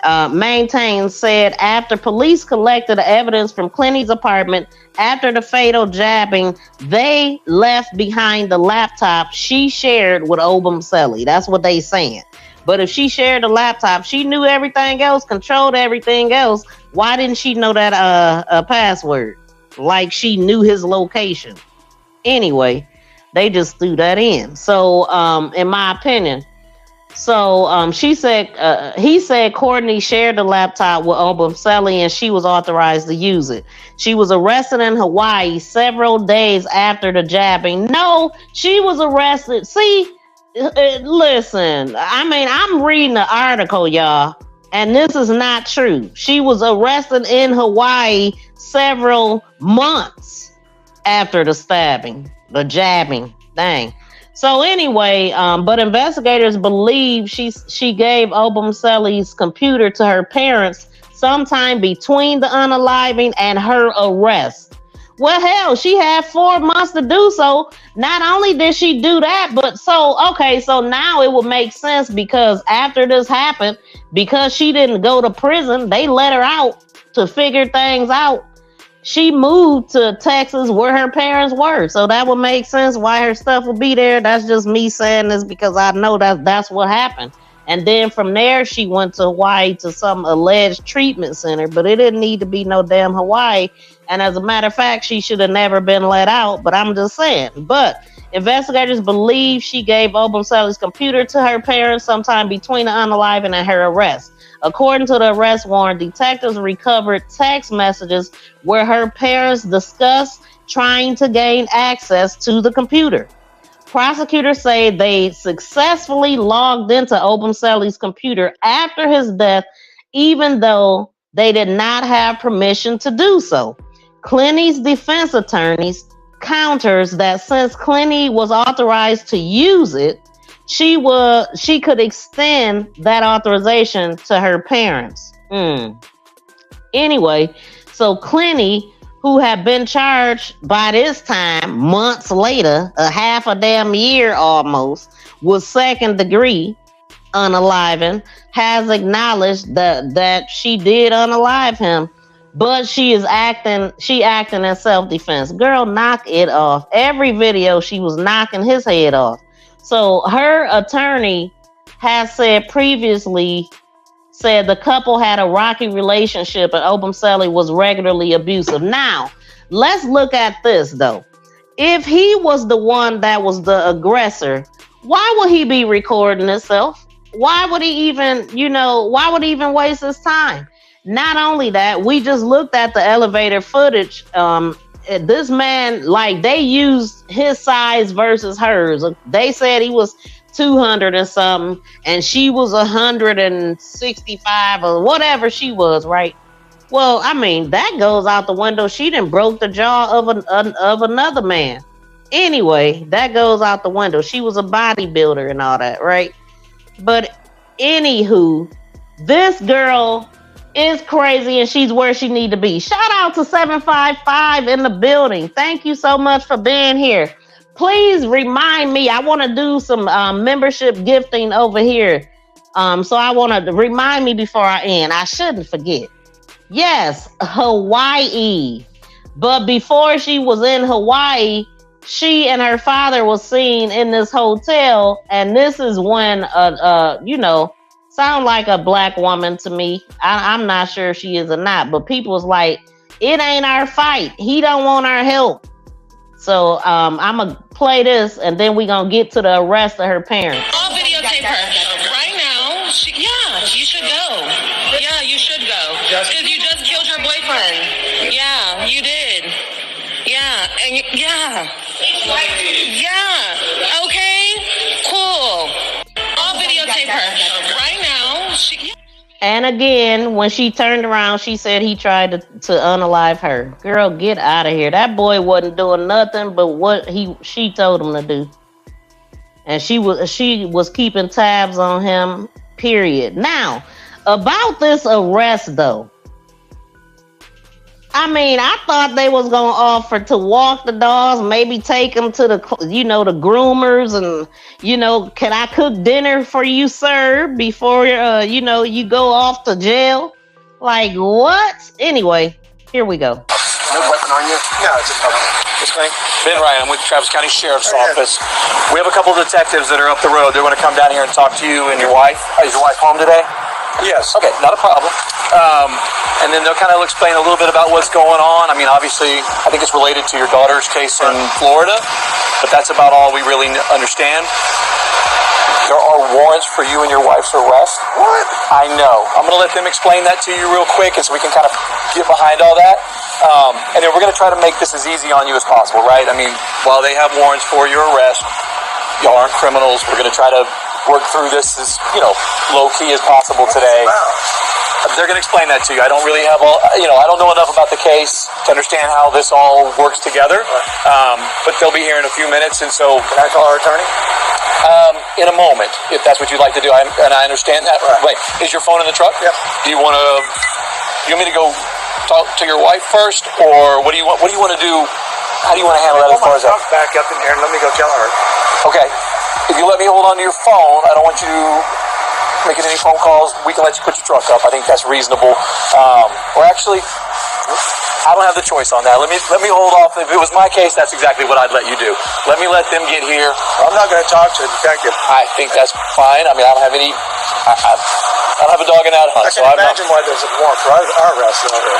[SPEAKER 1] said after police collected evidence from Clenny's apartment after the fatal jabbing, they left behind the laptop she shared with Obumseli. That's what they saying. But if she shared a laptop, she knew everything else, controlled everything else. Why didn't she know that password? Like she knew his location. Anyway, they just threw that in. So, in my opinion, he said Courtney shared the laptop with Obumseli and she was authorized to use it. She was arrested in Hawaii several days after the jabbing. No, she was arrested. See, listen, I'm reading the article, y'all, and this is not true. She was arrested in Hawaii several months after the jabbing. Dang. So anyway, but investigators believe she gave Obumseli's computer to her parents sometime between the unaliving and her arrest. Well, hell, she had 4 months to do so. Not only did she do that, but so now it would make sense because after this happened, because she didn't go to prison, they let her out to figure things out. She moved to Texas where her parents were. So that would make sense why her stuff would be there. That's just me saying this because I know that's what happened. And then from there, she went to Hawaii to some alleged treatment center, but it didn't need to be no damn Hawaii. And as a matter of fact, she should have never been let out, but I'm just saying. But investigators believe she gave Obumseli's computer to her parents sometime between the unaliving and her arrest. According to the arrest warrant, detectives recovered text messages where her parents discussed trying to gain access to the computer. Prosecutors say they successfully logged into Obumseli's computer after his death, even though they did not have permission to do so. Clenney's defense attorneys counters that since Clenney was authorized to use it, she could extend that authorization to her parents. Anyway, so Clenney, who had been charged by this time, months later, a half a damn year almost, with second degree unaliving, has acknowledged that she did unalive him, but she acting in self-defense. Girl, knock it off. Every video she was knocking his head off. So her attorney has said previously the couple had a rocky relationship and Obumseli was regularly abusive. Now, let's look at this though. If he was the one that was the aggressor, why would he be recording himself? Why would he even waste his time? Not only that, we just looked at the elevator footage. This man, like, they used his size versus hers. They said he was 200 and something, and she was 165 or whatever she was, right? Well, I mean, that goes out the window. She done broke the jaw of another man. Anyway, that goes out the window. She was a bodybuilder and all that, right? But anywho, this girl is crazy and she's where she need to be. Shout out to 755 in the building. Thank you so much for being here. Please remind me. I want to do some membership gifting over here. So I want to remind me before I end. I shouldn't forget. Yes, Hawaii. But before she was in Hawaii, she and her father was seen in this hotel. And this is when, sound like a black woman to me. I'm not sure if she is or not. But people was like, it ain't our fight. He don't want our help. So I'm going to play this, and then we're going to get to the arrest of her parents.
[SPEAKER 6] I'll videotape her. Right now, you should go. Yeah, you should go. Because you just killed your boyfriend. Yeah, you did. Yeah, and yeah. Okay, cool. I'll videotape her. Right now,
[SPEAKER 1] And again, when she turned around, she said he tried to unalive her. Girl, get out of here. That boy wasn't doing nothing but what she told him to do. And she was keeping tabs on him, period. Now, about this arrest, though. I mean, I thought they was going to offer to walk the dogs, maybe take them to the groomers and, can I cook dinner for you, sir, before, you go off to jail? Like, what? Anyway, here we go.
[SPEAKER 10] No weapon on you? No, it's a public. What's your name? Ben Ryan. I'm with the Travis County Sheriff's Office. We have a couple of detectives that are up the road. They're going to come down here and talk to you and your wife. Is your wife home today? Yes. Okay, not a problem. And then they'll kind of explain a little bit about what's going on. I mean, obviously, I think it's related to your daughter's case in Florida, but that's about all we really understand. There are warrants for you and your wife's arrest. What? I know. I'm going to let them explain that to you real quick, and so we can kind of get behind all that. And then we're going to try to make this as easy on you as possible, right? I mean, while they have warrants for your arrest, y'all aren't criminals. We're going to try to work through this as, low-key as possible today. They're going to explain that to you. I don't really have I don't know enough about the case to understand how this all works together. But they'll be here in a few minutes, and so... Can I call our attorney? In a moment, if that's what you'd like to do. And I understand that. Right. Wait, is your phone in the truck? Yep. Do you want me to go talk to your wife first, or what do you want? What do you want to do? How do you want to handle that as far as that?
[SPEAKER 5] Back up in here and let me go tell her.
[SPEAKER 10] Okay. If you let me hold on to your phone, I don't want you making any phone calls. We can let you put your truck up. I think that's reasonable. Or actually, I don't have the choice on that. Let me hold off. If it was my case, that's exactly what I'd let you do. Let me let them get here.
[SPEAKER 5] I'm not going to talk to the detective.
[SPEAKER 10] I think that's fine. I mean, I don't have any. I don't have a dog in that hunt.
[SPEAKER 5] I can imagine why there's a warrant for our arrest over there.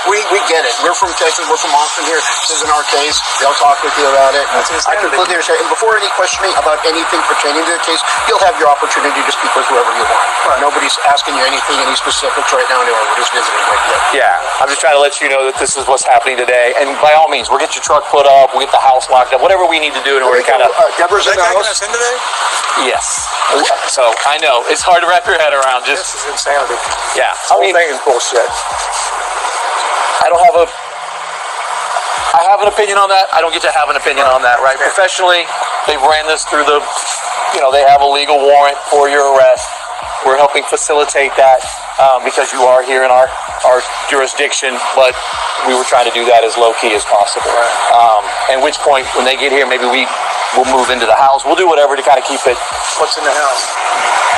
[SPEAKER 11] We get it. We're from Texas. We're from Austin here. This isn't our case. They'll talk with you about it. I completely understand. And before any questioning about anything pertaining to the case, you'll have your opportunity to speak with whoever you want. Right. Nobody's asking you anything, any specifics right now. Anyway, we're just visiting with you.
[SPEAKER 10] Yeah, I'm just trying to let you know that this is what's happening today. And by all means, we'll get your truck put up. We'll get the house locked up. Whatever we need to do in order to kind of.
[SPEAKER 11] Deborah's in the house.
[SPEAKER 5] Us in today?
[SPEAKER 10] Yes. So I know it's hard to wrap your head around. This
[SPEAKER 5] is insanity.
[SPEAKER 10] Yeah.
[SPEAKER 5] I mean, thing is bullshit.
[SPEAKER 10] I have an opinion on that. I don't get to have an opinion on that, right? Professionally, they've ran this through the, they have a legal warrant for your arrest. We're helping facilitate that because you are here in our jurisdiction, but we were trying to do that as low key as possible. At which point, when they get here, maybe we'll move into the house. We'll do whatever to kind of keep it.
[SPEAKER 5] What's in the house?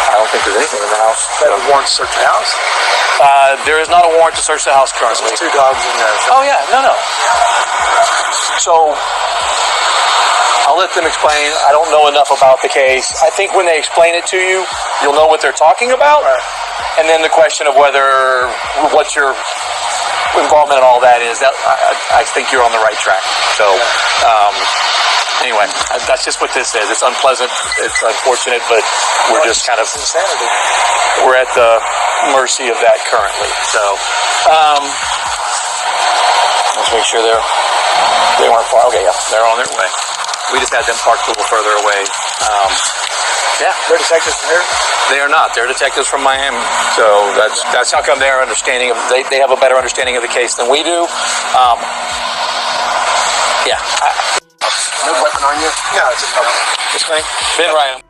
[SPEAKER 10] I don't think there's anything in the house.
[SPEAKER 5] Is that a warrant to search the house?
[SPEAKER 10] There is not a warrant to search the house currently.
[SPEAKER 5] There's 2 dogs in there.
[SPEAKER 10] Oh, yeah. No. So, I'll let them explain. I don't know enough about the case. I think when they explain it to you, you'll know what they're talking about. Right. And then the question of what your involvement in all that is, I think you're on the right track. So, anyway, that's just what this is. It's unpleasant. It's unfortunate, but we're just kind of insanity. We're at the mercy of that currently. So, let's make sure they weren't far. Okay, yeah, they're on their way. We just had them parked a little further away. Yeah,
[SPEAKER 5] they're detectives from here.
[SPEAKER 10] They are not. They're detectives from Miami. So that's how come their understanding of they have a better understanding of the case than we do. Yeah.
[SPEAKER 11] No weapon on you?
[SPEAKER 5] No, it's a couple. This thing?
[SPEAKER 10] Ben Ryan.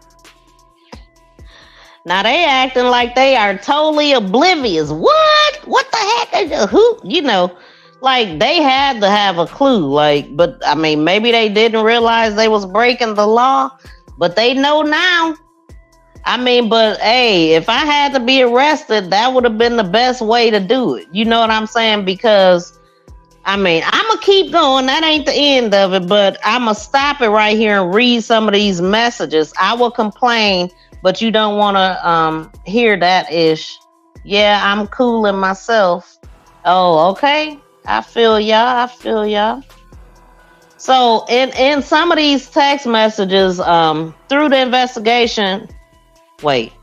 [SPEAKER 1] Now they acting like they are totally oblivious. What? What the heck? Who? Like they had to have a clue. But I mean, maybe they didn't realize they was breaking the law, but they know now. I mean, but hey, if I had to be arrested, that would have been the best way to do it. You know what I'm saying? Because I mean, I'm going to keep going. That ain't the end of it, but I'm going to stop it right here and read some of these messages. I will complain, but you don't want to hear that ish. Yeah, I'm cooling myself. Oh, okay. I feel y'all. So in some of these text messages, through the investigation, it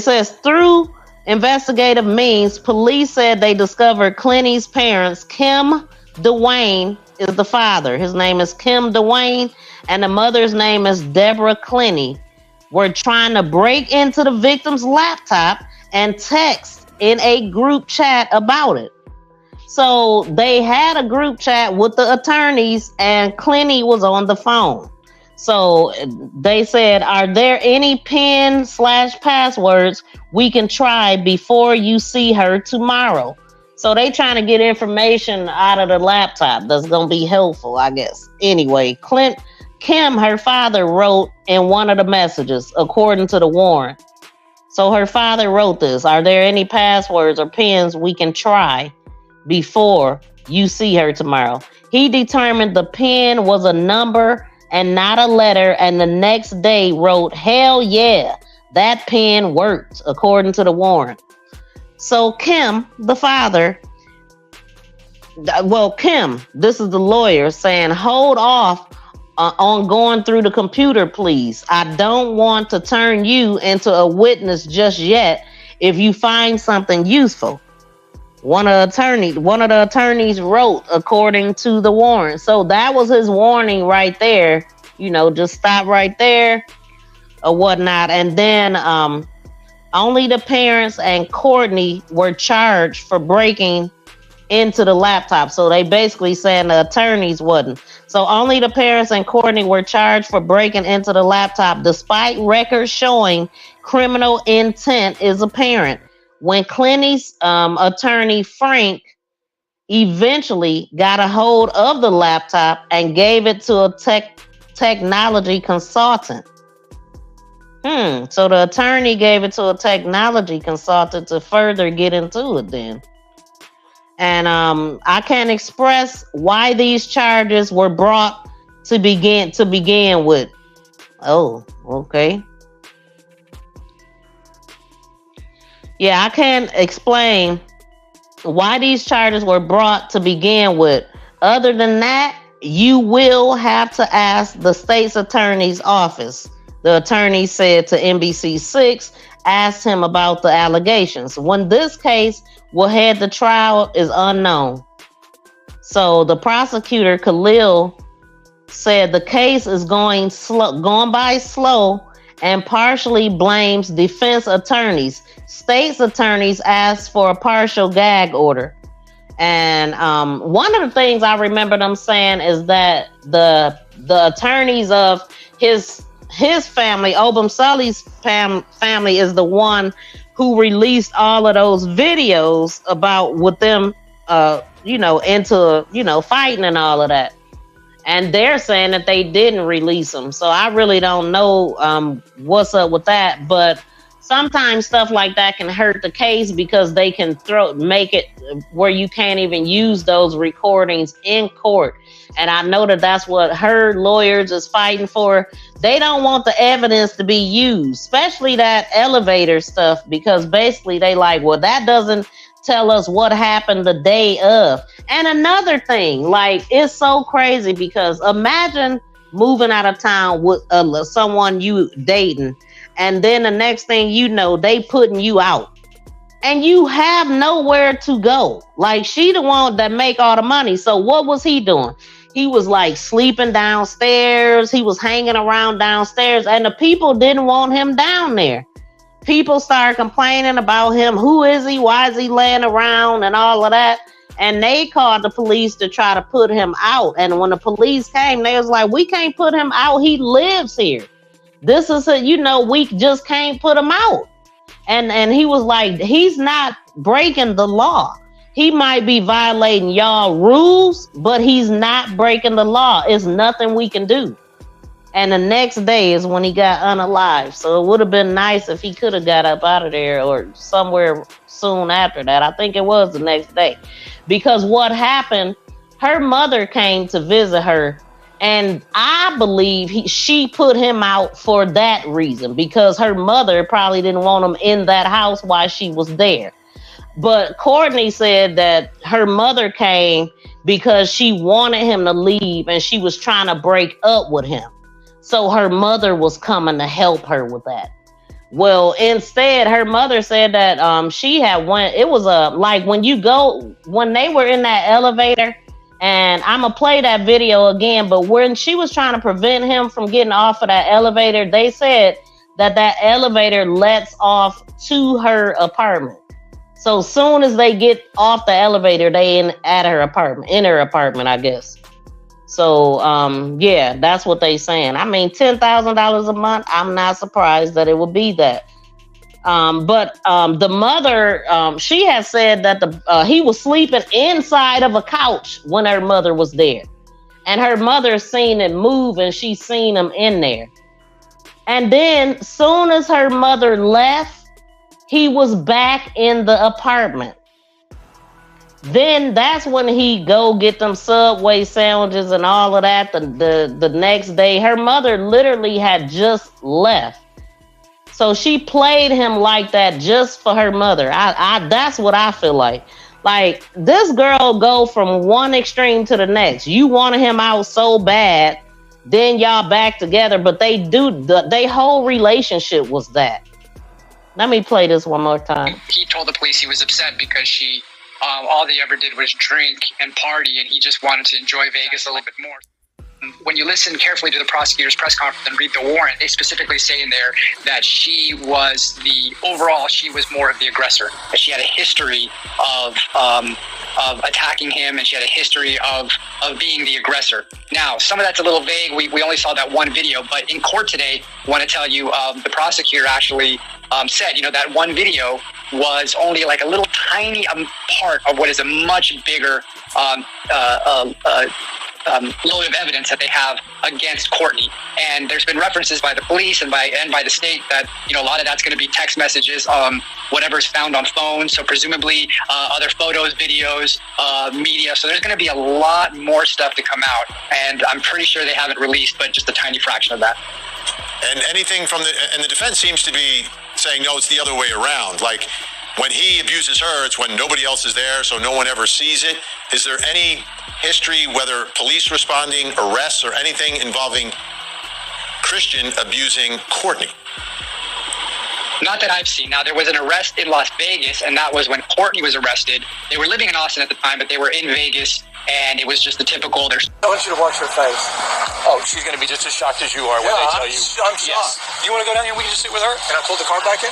[SPEAKER 1] says through investigative means, police said they discovered Clenney's parents, Kim Dwayne is the father. His name is Kim Dwayne, and the mother's name is Deborah Clenney, were trying to break into the victim's laptop and text in a group chat about it. So they had a group chat with the attorneys, and Clenney was on the phone. So they said, are there any PIN/passwords we can try before you see her tomorrow? So they trying to get information out of the laptop that's going to be helpful, I guess. Anyway, Kim, her father, wrote in one of the messages, according to the warrant. So her father wrote this: are there any passwords or pins we can try before you see her tomorrow? He determined the pin was a number and not a letter, and the next day wrote, hell yeah, that pen worked, according to the warrant. So Kim, the father, Kim, this is the lawyer, saying, hold off on going through the computer, please. I don't want to turn you into a witness just yet if you find something useful. One of the attorneys wrote, according to the warrant. So that was his warning right there. Just stop right there or whatnot. And then only the parents and Courtney were charged for breaking into the laptop. So they basically saying the attorneys wasn't. So only the parents and Courtney were charged for breaking into the laptop, despite records showing criminal intent is apparent. when Clenny's attorney Frank eventually got a hold of the laptop and gave it to a technology consultant. So the attorney gave it to a technology consultant to further get into it then. And I can't express why these charges were brought to begin with. Oh, okay. Yeah, I can't explain why these charges were brought to begin with. Other than that, you will have to ask the state's attorney's office. The attorney said to NBC6, asked him about the allegations. When this case will head to trial is unknown. So the prosecutor, Khalil, said the case is going by slow and partially blames defense attorneys. State's attorneys asked for a partial gag order. And one of the things I remember them saying is that the attorneys of his family, Obam Sully's family, is the one who released all of those videos about with them, into, fighting and all of that. And they're saying that they didn't release them. So I really don't know what's up with that. But sometimes stuff like that can hurt the case because they can make it where you can't even use those recordings in court. And I know that that's what her lawyers is fighting for. They don't want the evidence to be used, especially that elevator stuff, because basically they like, well, that doesn't tell us what happened the day of. And another thing, like, it's so crazy because imagine moving out of town with someone you dating, and then the next thing you know, they putting you out and you have nowhere to go. Like, she the one that make all the money. So what was he doing? He was like sleeping downstairs. He was hanging around downstairs, and the people didn't want him down there. People started complaining about him. Who is he? Why is he laying around and all of that? And they called the police to try to put him out. And when the police came, they was like, we can't put him out. He lives here. This is we just can't put him out. And he was like, he's not breaking the law. He might be violating y'all rules, but he's not breaking the law. It's nothing we can do. And the next day is when he got unalived. So it would have been nice if he could have got up out of there or somewhere soon after that. I think it was the next day. Because what happened, her mother came to visit her. And I believe she put him out for that reason, because her mother probably didn't want him in that house while she was there. But Courtney said that her mother came because she wanted him to leave and she was trying to break up with him. So her mother was coming to help her with that. Well, instead, her mother said that she had went. It was like when they were in that elevator. And I'm going to play that video again. But when she was trying to prevent him from getting off of that elevator, they said that elevator lets off to her apartment. So soon as they get off the elevator, they in her apartment, I guess. So, yeah, that's what they saying. I mean, $10,000 a month. I'm not surprised that it would be that. But the mother, she has said that he was sleeping inside of a couch when her mother was there. And her mother seen it move and she seen him in there. And then soon as her mother left, he was back in the apartment. Then that's when he go get them Subway sandwiches and all of that. The next day, her mother literally had just left. So she played him like that just for her mother. That's what I feel like. Like, this girl go from one extreme to the next. You wanted him out so bad, then y'all back together. But their whole relationship was that. Let me play this one more time.
[SPEAKER 8] He told the police he was upset because she, all they ever did was drink and party, and he just wanted to enjoy Vegas a little bit more. When you listen carefully to the prosecutor's press conference and read the warrant, they specifically say in there that she was more of the aggressor. That she had a history of of attacking him, and she had a history of being the aggressor. Now, some of that's a little vague. We only saw that one video, but in court today, I want to tell you, the prosecutor actually said, that one video was only like a little tiny part of what is a much bigger load of evidence that they have against Courtney. And there's been references by the police and by the state that a lot of that's going to be text messages, whatever's found on phones. So presumably other photos, videos, media. So there's going to be a lot more stuff to come out, and I'm pretty sure they haven't released, but just a tiny fraction of that.
[SPEAKER 9] And anything from the defense seems to be saying, no, it's the other way around. Like, when he abuses her, it's when nobody else is there, so no one ever sees it. Is there any history, whether police responding, arrests, or anything involving Christian abusing Courtney?
[SPEAKER 8] Not that I've seen. Now, there was an arrest in Las Vegas, and that was when Courtney was arrested. They were living in Austin at the time, but they were in Vegas, and it was just the typical.
[SPEAKER 10] I want you to watch her face. Oh, she's going to be just as shocked as you are when they tell you. I'm shocked. You want to go down here and we can just sit with her? And I'll pull the car back in?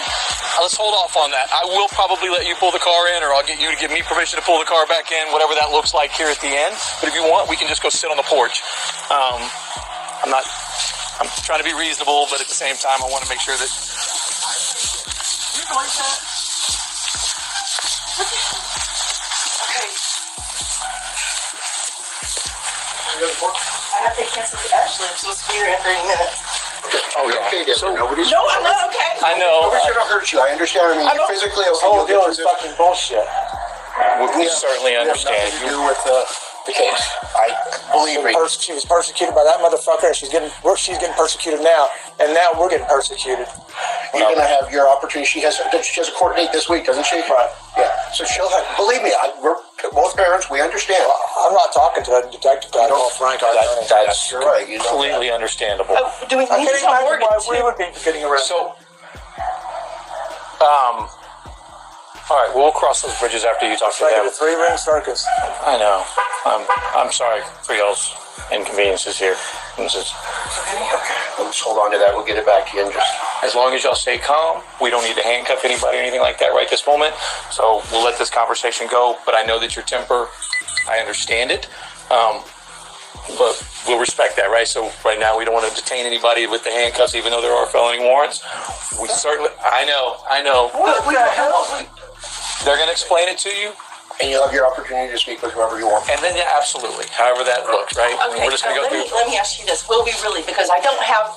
[SPEAKER 10] Let's hold off on that. I will probably let you pull the car in, or I'll get you to give me permission to pull the car back in, whatever that looks like here at the end. But if you want, we can just go sit on the porch. I'm trying to be reasonable, but at the same time, I want to make sure that... You're going to...
[SPEAKER 12] I have to cancel the Ashley until it's here in 30 minutes.
[SPEAKER 11] Oh, yeah. Okay, so nobody's...
[SPEAKER 12] No, I'm not okay.
[SPEAKER 10] I know.
[SPEAKER 11] Nobody's going to hurt you. I understand. I mean, physically...
[SPEAKER 10] This whole deal is fucking bullshit. We certainly understand.
[SPEAKER 11] Nothing to do with the case. Believe me.
[SPEAKER 10] She was persecuted by that motherfucker. She's getting persecuted now, and now we're getting persecuted.
[SPEAKER 11] You're going to have your opportunity. She has a court date this week, doesn't she?
[SPEAKER 10] Right.
[SPEAKER 11] Yeah. So she'll have... Believe me, we're both parents. We understand.
[SPEAKER 10] I'm not talking to a detective. I call Frank. That's
[SPEAKER 11] right.
[SPEAKER 10] Completely understandable.
[SPEAKER 12] Do we need to tell Morgan?
[SPEAKER 10] We would be getting arrested. So, all right, we'll cross those bridges after you talk to them. It's like a 3-ring circus. I know. I'm sorry for y'all's inconveniences here.
[SPEAKER 11] Okay. Let's hold on to that. We'll get it back to you in just...
[SPEAKER 10] As long as y'all stay calm, we don't need to handcuff anybody or anything like that right this moment. So we'll let this conversation go. But I know that your temper, I understand it. But we'll respect that, right? So right now we don't want to detain anybody with the handcuffs, even though there are felony warrants. We certainly... I know.
[SPEAKER 11] What the hell?
[SPEAKER 10] They're going to explain it to you.
[SPEAKER 11] And you'll have your opportunity to speak with whoever you want.
[SPEAKER 10] And then, yeah, absolutely. However that looks, right?
[SPEAKER 12] Okay,
[SPEAKER 10] we're just going to go through.
[SPEAKER 12] Let me ask you this. Will we really? Because I don't have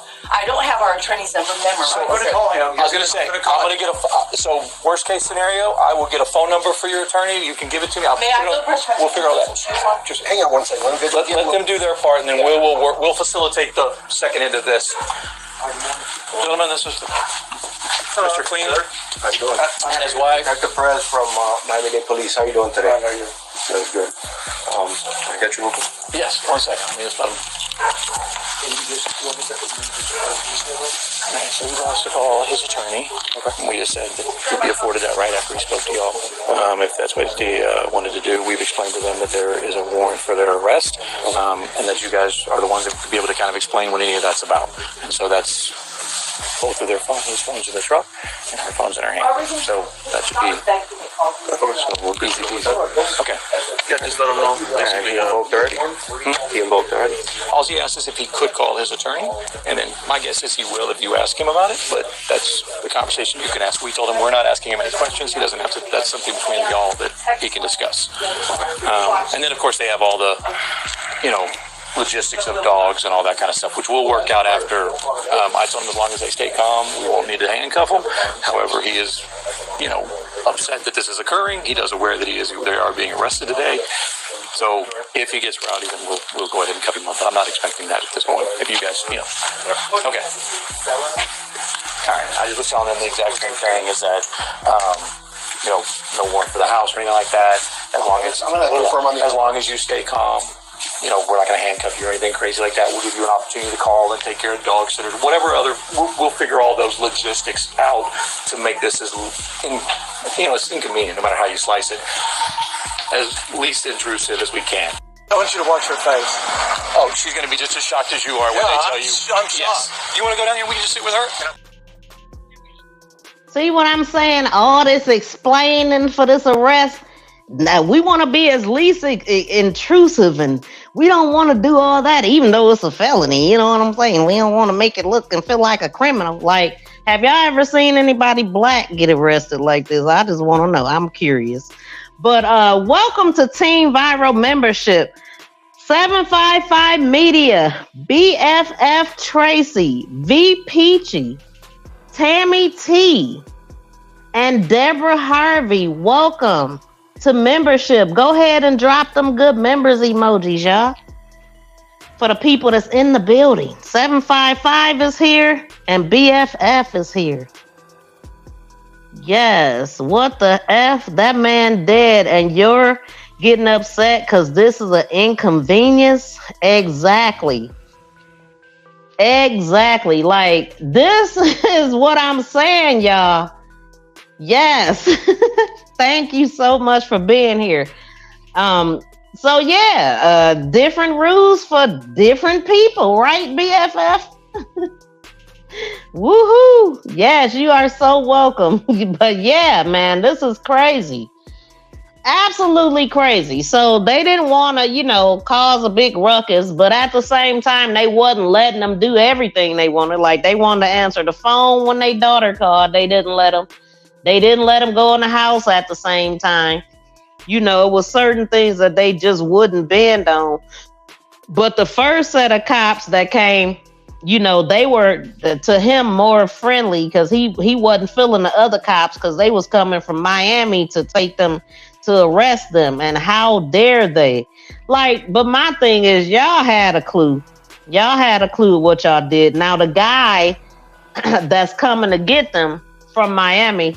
[SPEAKER 12] our attorney's number memorized.
[SPEAKER 10] So, okay. Call him. I was going to say, I'm going to get so worst case scenario, I will get a phone number for your attorney. You can give it to me. We'll figure all that.
[SPEAKER 11] Just hang on one second.
[SPEAKER 10] Let them do their part, and then we'll facilitate the second end of this. Gentlemen, this is Mr. Cleaner.
[SPEAKER 11] How you doing?
[SPEAKER 10] And his wife.
[SPEAKER 11] Dr. Perez from Miami-Dade Police. How you doing today? How are you? That's good. I got your book?
[SPEAKER 10] Yes, 1 second. Let me just let him. So we lost to call his attorney. Okay. We just said that he'd be afforded that right after he spoke to y'all. If that's what he wanted to do, we've explained to them that there is a warrant for their arrest, and that you guys are the ones that could be able to kind of explain what any of that's about. And so that's both of their phones, his phone's in the truck, and her phone's in her hand. So that should be... easy peasy. Okay.
[SPEAKER 5] Yeah, just let him know.
[SPEAKER 10] He invoked already? He invoked already. All he asked is if he could call his attorney, and then my guess is he will if you ask him about it, but that's the conversation you can ask. We told him we're not asking him any questions. He doesn't have to. That's something between y'all that he can discuss. And then, of course, they have all the, logistics of dogs and all that kind of stuff, which we'll work out after. I told him as long as they stay calm, we won't need to handcuff him. However, he is, upset that this is occurring. He does aware that they are being arrested today. So if he gets rowdy, then we'll go ahead and cuff him up. But I'm not expecting that at this point. If you guys, okay. All right. I just was telling them the exact same thing is that, no warrant for the house or anything like that. As long as you stay calm. We're not going to handcuff you or anything crazy like that. We'll give you an opportunity to call and take care of dog sitters, whatever other. We'll figure all those logistics out to make this as, it's inconvenient no matter how you slice it, as least intrusive as we can. I want you to watch her face. Oh, she's going to be just as shocked as you are when they tell you. I'm shocked. Yes. You want to go down here and we can just sit with her?
[SPEAKER 1] See what I'm saying? All this explaining for this arrest Now we want to be as least intrusive, and we don't want to do all that, even though it's a felony. You know what I'm saying? We don't want to make it look and feel like a criminal. Like, have y'all ever seen anybody black get arrested like this? I just want to know. I'm curious. But welcome to Team Viral membership. 755 Media, BFF Tracy, V Peachy, Tammy T, and Deborah Harvey. Welcome to membership. Go ahead and drop them good members emojis, y'all. For the people that's in the building. 755 is here and BFF is here. Yes, what the F? That man dead and you're getting upset because this is an inconvenience? Exactly. Exactly. Like, this is what I'm saying, y'all. Yes. Thank you so much for being here. So yeah, different rules for different people, right, BFF? Woohoo! Yes, you are so welcome. But yeah, man, this is crazy. Absolutely crazy. So they didn't want to, cause a big ruckus, but at the same time, they wasn't letting them do everything they wanted. Like, they wanted to answer the phone when their daughter called. They didn't let them. They didn't let them go in the house at the same time. It was certain things that they just wouldn't bend on. But the first set of cops that came, they were to him more friendly because he wasn't feeling the other cops because they was coming from Miami to take them to arrest them. And how dare they? Like, but my thing is, y'all had a clue. Y'all had a clue what y'all did. Now the guy that's coming to get them from Miami,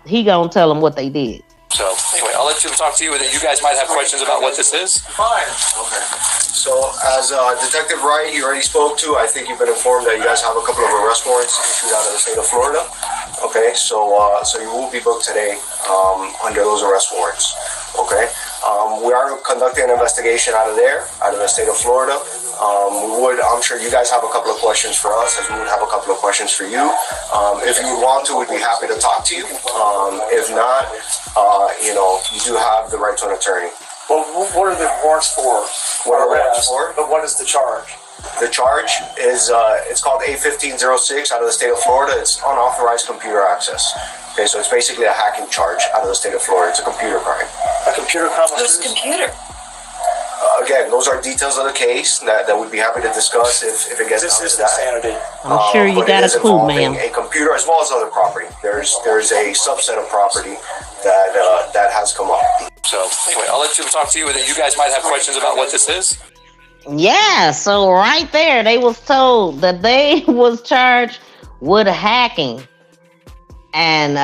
[SPEAKER 1] he gonna tell them what they did.
[SPEAKER 10] So anyway, I'll let you talk to you, and you guys might have questions about what this is.
[SPEAKER 11] Fine. Okay. So as Detective Wright, you already spoke to, I think you've been informed that you guys have a couple of arrest warrants issued out of the state of Florida. Okay, so you will be booked today under those arrest warrants. Okay. We are conducting an investigation out of the state of Florida. I'm sure you guys have a couple of questions for us, as we would have a couple of questions for you. If you would want to, we'd be happy to talk to you. If not, you do have the right to an attorney.
[SPEAKER 10] Well, what are the warrants for?
[SPEAKER 11] What are the warrants for?
[SPEAKER 10] But what is the charge?
[SPEAKER 11] The charge is, it's called A1506 out of the state of Florida. It's unauthorized computer access. Okay, so it's basically a hacking charge out of the state of Florida. It's a computer crime.
[SPEAKER 10] A computer crime?
[SPEAKER 2] Whose computer?
[SPEAKER 11] Again, those are details of the case that we'd be happy to discuss if it gets
[SPEAKER 10] This is insanity.
[SPEAKER 1] I'm sure you got a clue, ma'am.
[SPEAKER 11] A computer as well as other property. There's a subset of property that has come up.
[SPEAKER 10] So anyway, I'll let you talk to you, and you guys might have questions about what this is.
[SPEAKER 1] Yeah, so right there, they was told that they was charged with hacking. And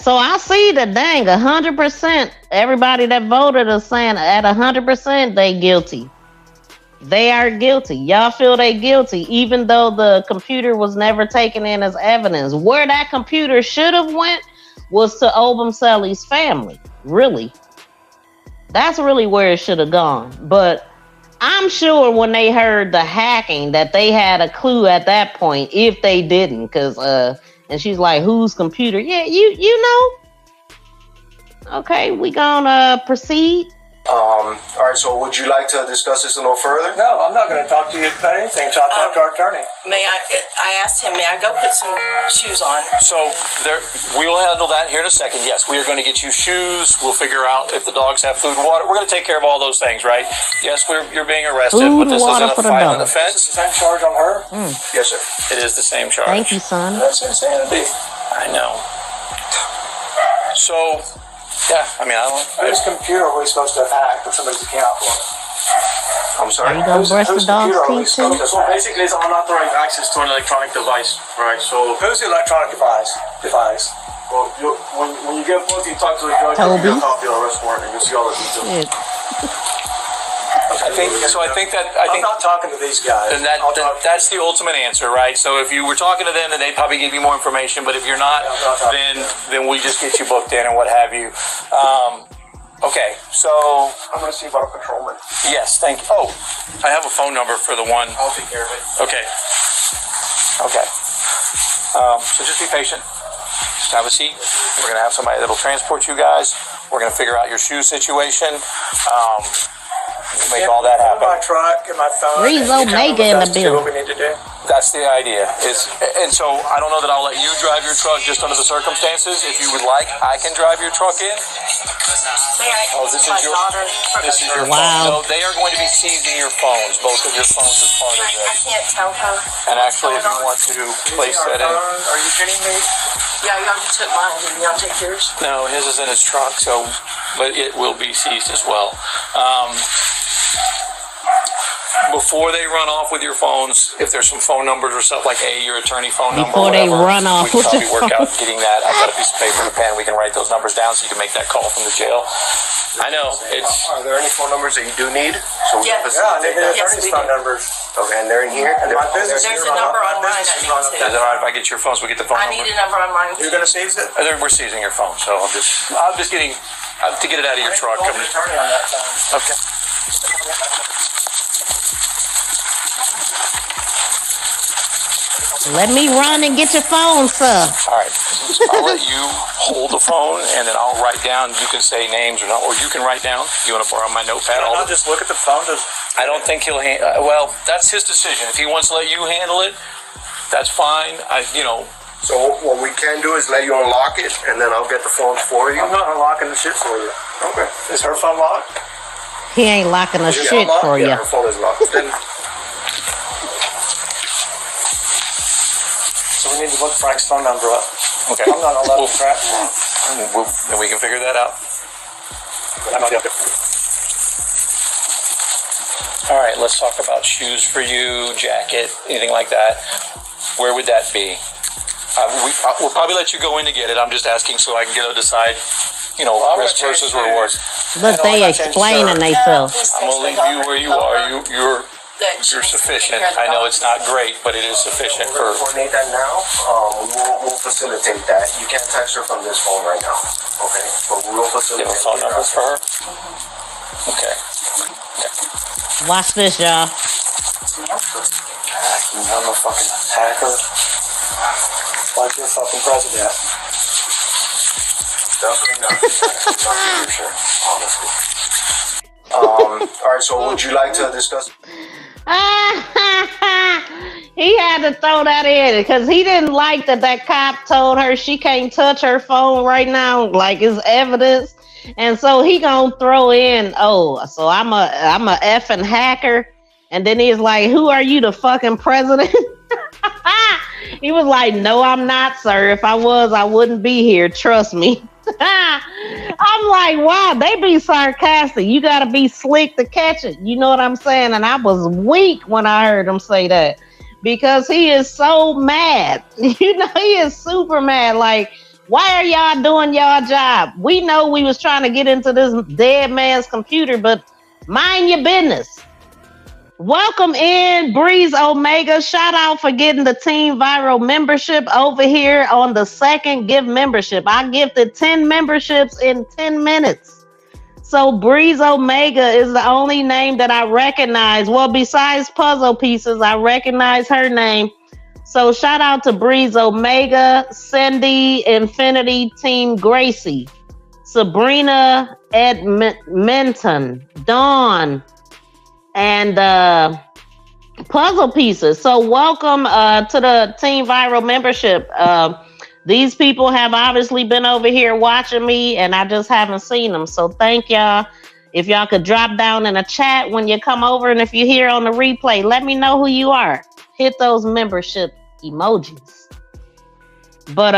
[SPEAKER 1] so I see that 100%, everybody that voted is saying at 100% they guilty. They are guilty. Y'all feel they guilty, even though the computer was never taken in as evidence. Where that computer should have went was to Obamselli's family, really. That's really where it should have gone. But I'm sure when they heard the hacking that they had a clue at that point, if they didn't, because and she's like, whose computer? Yeah, you know. Okay, we gonna proceed.
[SPEAKER 11] All right, so would you like to discuss this a little further?
[SPEAKER 10] No, I'm not going to talk to you about anything. Talk to our attorney.
[SPEAKER 2] I asked him, may I go put some shoes on?
[SPEAKER 10] So we will handle that here in a second. Yes, we are going to get you shoes. We'll figure out if the dogs have food and water. We're going to take care of all those things, right? Yes, you're being arrested, but this isn't a violent offense. Is the same charge on her?
[SPEAKER 11] Yes, sir.
[SPEAKER 10] It is the same charge.
[SPEAKER 1] Thank you, son.
[SPEAKER 10] That's insanity. I know. So... yeah, I mean, I don't... Whose computer are we supposed to have hacked with somebody's account for?
[SPEAKER 11] I'm sorry?
[SPEAKER 1] Are you going to brush the dog's teeth too?
[SPEAKER 10] Well, basically, it's unauthorized access to an electronic device, right? So... who's the electronic device? Well, when you get both, you talk to the judge, you get a copy of the arrest warrant, and you'll see all the details. I'm not talking to these guys. And that's the ultimate answer, right? So if you were talking to them, then they'd probably give you more information. But if you're not, then we just get you booked in and what have you. Okay, so I'm going to see about a patrolman. Yes, thank you. Oh, I have a phone number for the one. I'll take care of it. Okay. So just be patient. Have a seat. We're going to have somebody that'll transport you guys. We're going to figure out your shoe situation. Make all that happen.
[SPEAKER 12] My truck and my phone.
[SPEAKER 1] Breeze Omega in the building.
[SPEAKER 12] What we need to do.
[SPEAKER 10] That's the idea. And so I don't know that I'll let you drive your truck just under the circumstances. If you would like, I can drive your truck in. Oh, this is your
[SPEAKER 1] wow.
[SPEAKER 10] phone. So they are going to be seizing your phones, both of your phones as part of this.
[SPEAKER 3] I can't tell her.
[SPEAKER 10] And actually, if you want to place that in.
[SPEAKER 12] Are you kidding me?
[SPEAKER 3] Yeah, y'all took mine. Didn't y'all take yours?
[SPEAKER 10] No, his is in his truck, but it will be seized as well. Before they run off with your phones, if there's some phone numbers or stuff like, hey, your attorney phone number,
[SPEAKER 1] before they
[SPEAKER 10] whatever,
[SPEAKER 1] run off
[SPEAKER 10] we can
[SPEAKER 1] with
[SPEAKER 10] probably
[SPEAKER 1] your
[SPEAKER 10] work out
[SPEAKER 1] phone.
[SPEAKER 10] getting that. I've got a piece of paper and a pen. We can write those numbers down so you can make that call from the jail. I know.
[SPEAKER 11] Are there any phone numbers that you do need? So we
[SPEAKER 3] Yeah.
[SPEAKER 11] can facilitate that.
[SPEAKER 3] Yes, we do.
[SPEAKER 12] phone numbers.
[SPEAKER 11] Okay, and they're in here? And
[SPEAKER 12] My business
[SPEAKER 3] There's a number on mine I need
[SPEAKER 10] Is it
[SPEAKER 3] to.
[SPEAKER 10] all right if I get your phones? We get the phone
[SPEAKER 3] I
[SPEAKER 10] number.
[SPEAKER 3] need a number on mine.
[SPEAKER 12] You're going to seize it?
[SPEAKER 10] We're seizing your phone, so I'm just getting to get it out of your truck.
[SPEAKER 12] Call the attorney on that phone.
[SPEAKER 10] Okay.
[SPEAKER 1] Let me run and get your phone, sir.
[SPEAKER 10] All right. I'll let you hold the phone, and then I'll write down. You can say names or not, or you can write down. You want to borrow my notepad?
[SPEAKER 12] I'll just look at the phone.
[SPEAKER 10] I don't think he'll. Well, that's his decision. If he wants to let you handle it, that's fine.
[SPEAKER 11] So what we can do is let you unlock it, and then I'll get the phone for you.
[SPEAKER 12] I'm not unlocking the shit for you.
[SPEAKER 11] Okay.
[SPEAKER 12] Is her phone locked?
[SPEAKER 1] He ain't locking a shit for you.
[SPEAKER 11] Yeah, her phone is locked. Then
[SPEAKER 12] So we need to look Frank's phone number up.
[SPEAKER 10] Okay.
[SPEAKER 12] I'm not on level crap.
[SPEAKER 10] Then we can figure that out. All right. Let's talk about shoes for you, jacket, anything like that. Where would that be? We'll probably let you go in to get it. I'm just asking so I can decide, risk versus reward.
[SPEAKER 1] Look, they explaining themselves.
[SPEAKER 10] I'm gonna leave you where you are. You're sufficient. I know it's not great, but it is sufficient for.
[SPEAKER 11] coordinate that now. We'll facilitate that. You can't text her from this phone right now. Okay, but we will facilitate.
[SPEAKER 10] You have a phone number for her? Okay.
[SPEAKER 1] Watch this, y'all.
[SPEAKER 12] I'm a fucking hacker. Like your fucking president.
[SPEAKER 11] Definitely not. Not for sure, honestly. All right, so would you like to discuss?
[SPEAKER 1] He had to throw that in because he didn't like that cop told her she can't touch her phone right now, like it's evidence. And so he gonna throw in, so I'm a effing hacker. And then he's like, who are you, the fucking president? He was like, no, I'm not, sir. If I was, I wouldn't be here. Trust me. I'm like, wow, they be sarcastic. You got to be slick to catch it. You know what I'm saying? And I was weak when I heard him say that because he is so mad. He is super mad. Like, why are y'all doing y'all job? We know we was trying to get into this dead man's computer, but mind your business. Welcome in, Breeze Omega. Shout out for getting the Team Viral membership over here on the second gift membership. I gifted 10 memberships in 10 minutes. So Breeze Omega is the only name that I recognize. Well, besides Puzzle Pieces, I recognize her name. So shout out to Breeze Omega, Cindy, Infinity, Team Gracie, Sabrina Edmonton, Dawn, and Puzzle Pieces. So welcome to the Team Viral membership. These people have obviously been over here watching me and I just haven't seen them. So thank y'all. If y'all could drop down in a chat when you come over, and if you're here on the replay, let me know who you are. Hit those membership emojis. But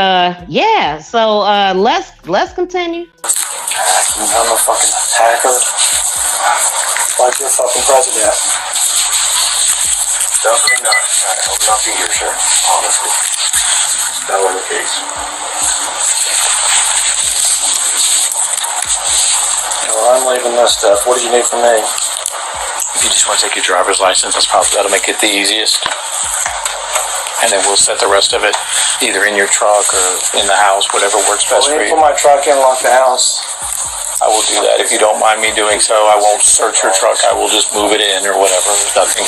[SPEAKER 1] yeah, so let's continue.
[SPEAKER 12] I'm a fucking hacker. Like your fucking president.
[SPEAKER 11] Definitely not. I will not be here, sir. Honestly. That was the case.
[SPEAKER 12] Well, I'm leaving this stuff. What do you need from me?
[SPEAKER 10] If you just want to take your driver's license, that'll make it the easiest. And then we'll set the rest of it either in your truck or in the house, whatever works best for you.
[SPEAKER 12] Put my truck in, lock the house.
[SPEAKER 10] I will do that if you don't mind me doing so. I won't search your truck. I will just move it in or whatever. There's nothing.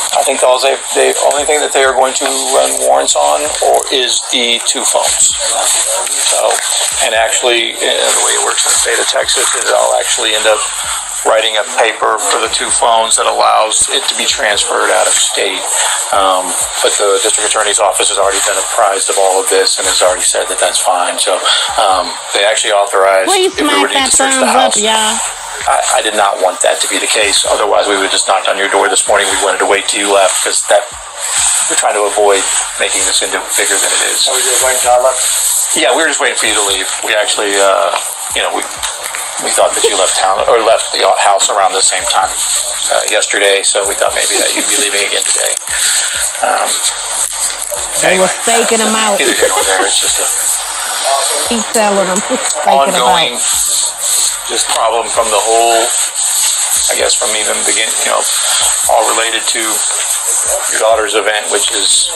[SPEAKER 10] I think the only thing that they are going to run warrants on is the 2 phones. So, and actually, the way it works in the state of Texas is I'll actually end up writing a paper for the 2 phones that allows it to be transferred out of state. But the district attorney's office has already been apprised of all of this and has already said that that's fine. So they actually authorized
[SPEAKER 1] Please
[SPEAKER 10] if we were to search the house. I did not want that to be the case. Otherwise, we would have just knocked on your door this morning. We wanted to wait till you left because we're trying to avoid making this into bigger than it is.
[SPEAKER 12] So we just waiting until I left?
[SPEAKER 10] Yeah, we were just waiting for you to leave. We actually, we thought that you left town or left the house around the same time yesterday, so we thought maybe that you'd be leaving again today.
[SPEAKER 1] They were faking them out.
[SPEAKER 10] Either here or there, it's just a
[SPEAKER 1] Keep telling them.
[SPEAKER 10] ongoing just problem from the whole, I guess from even beginning, all related to your daughter's event, which is,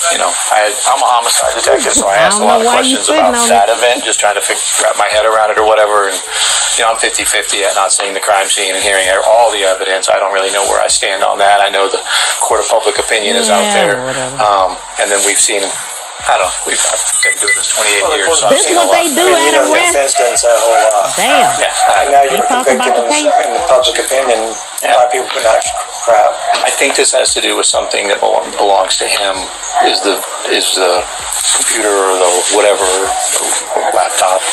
[SPEAKER 10] I'm a homicide detective, so I asked a lot of questions about that event, just trying to wrap my head around it or whatever, and, I'm 50-50 at not seeing the crime scene and hearing all the evidence. I don't really know where I stand on that. I know the court of public opinion is out there, and then we've seen, I've been doing this 28 years, so I've seen a lot.
[SPEAKER 1] This is what they do at a rest.
[SPEAKER 12] Doesn't say a whole lot.
[SPEAKER 1] Damn.
[SPEAKER 12] Yeah. Now you're depicting in the public opinion, a lot of people put out crap.
[SPEAKER 10] I think this has to do with something that belongs to him. Is the computer or the whatever, laptop,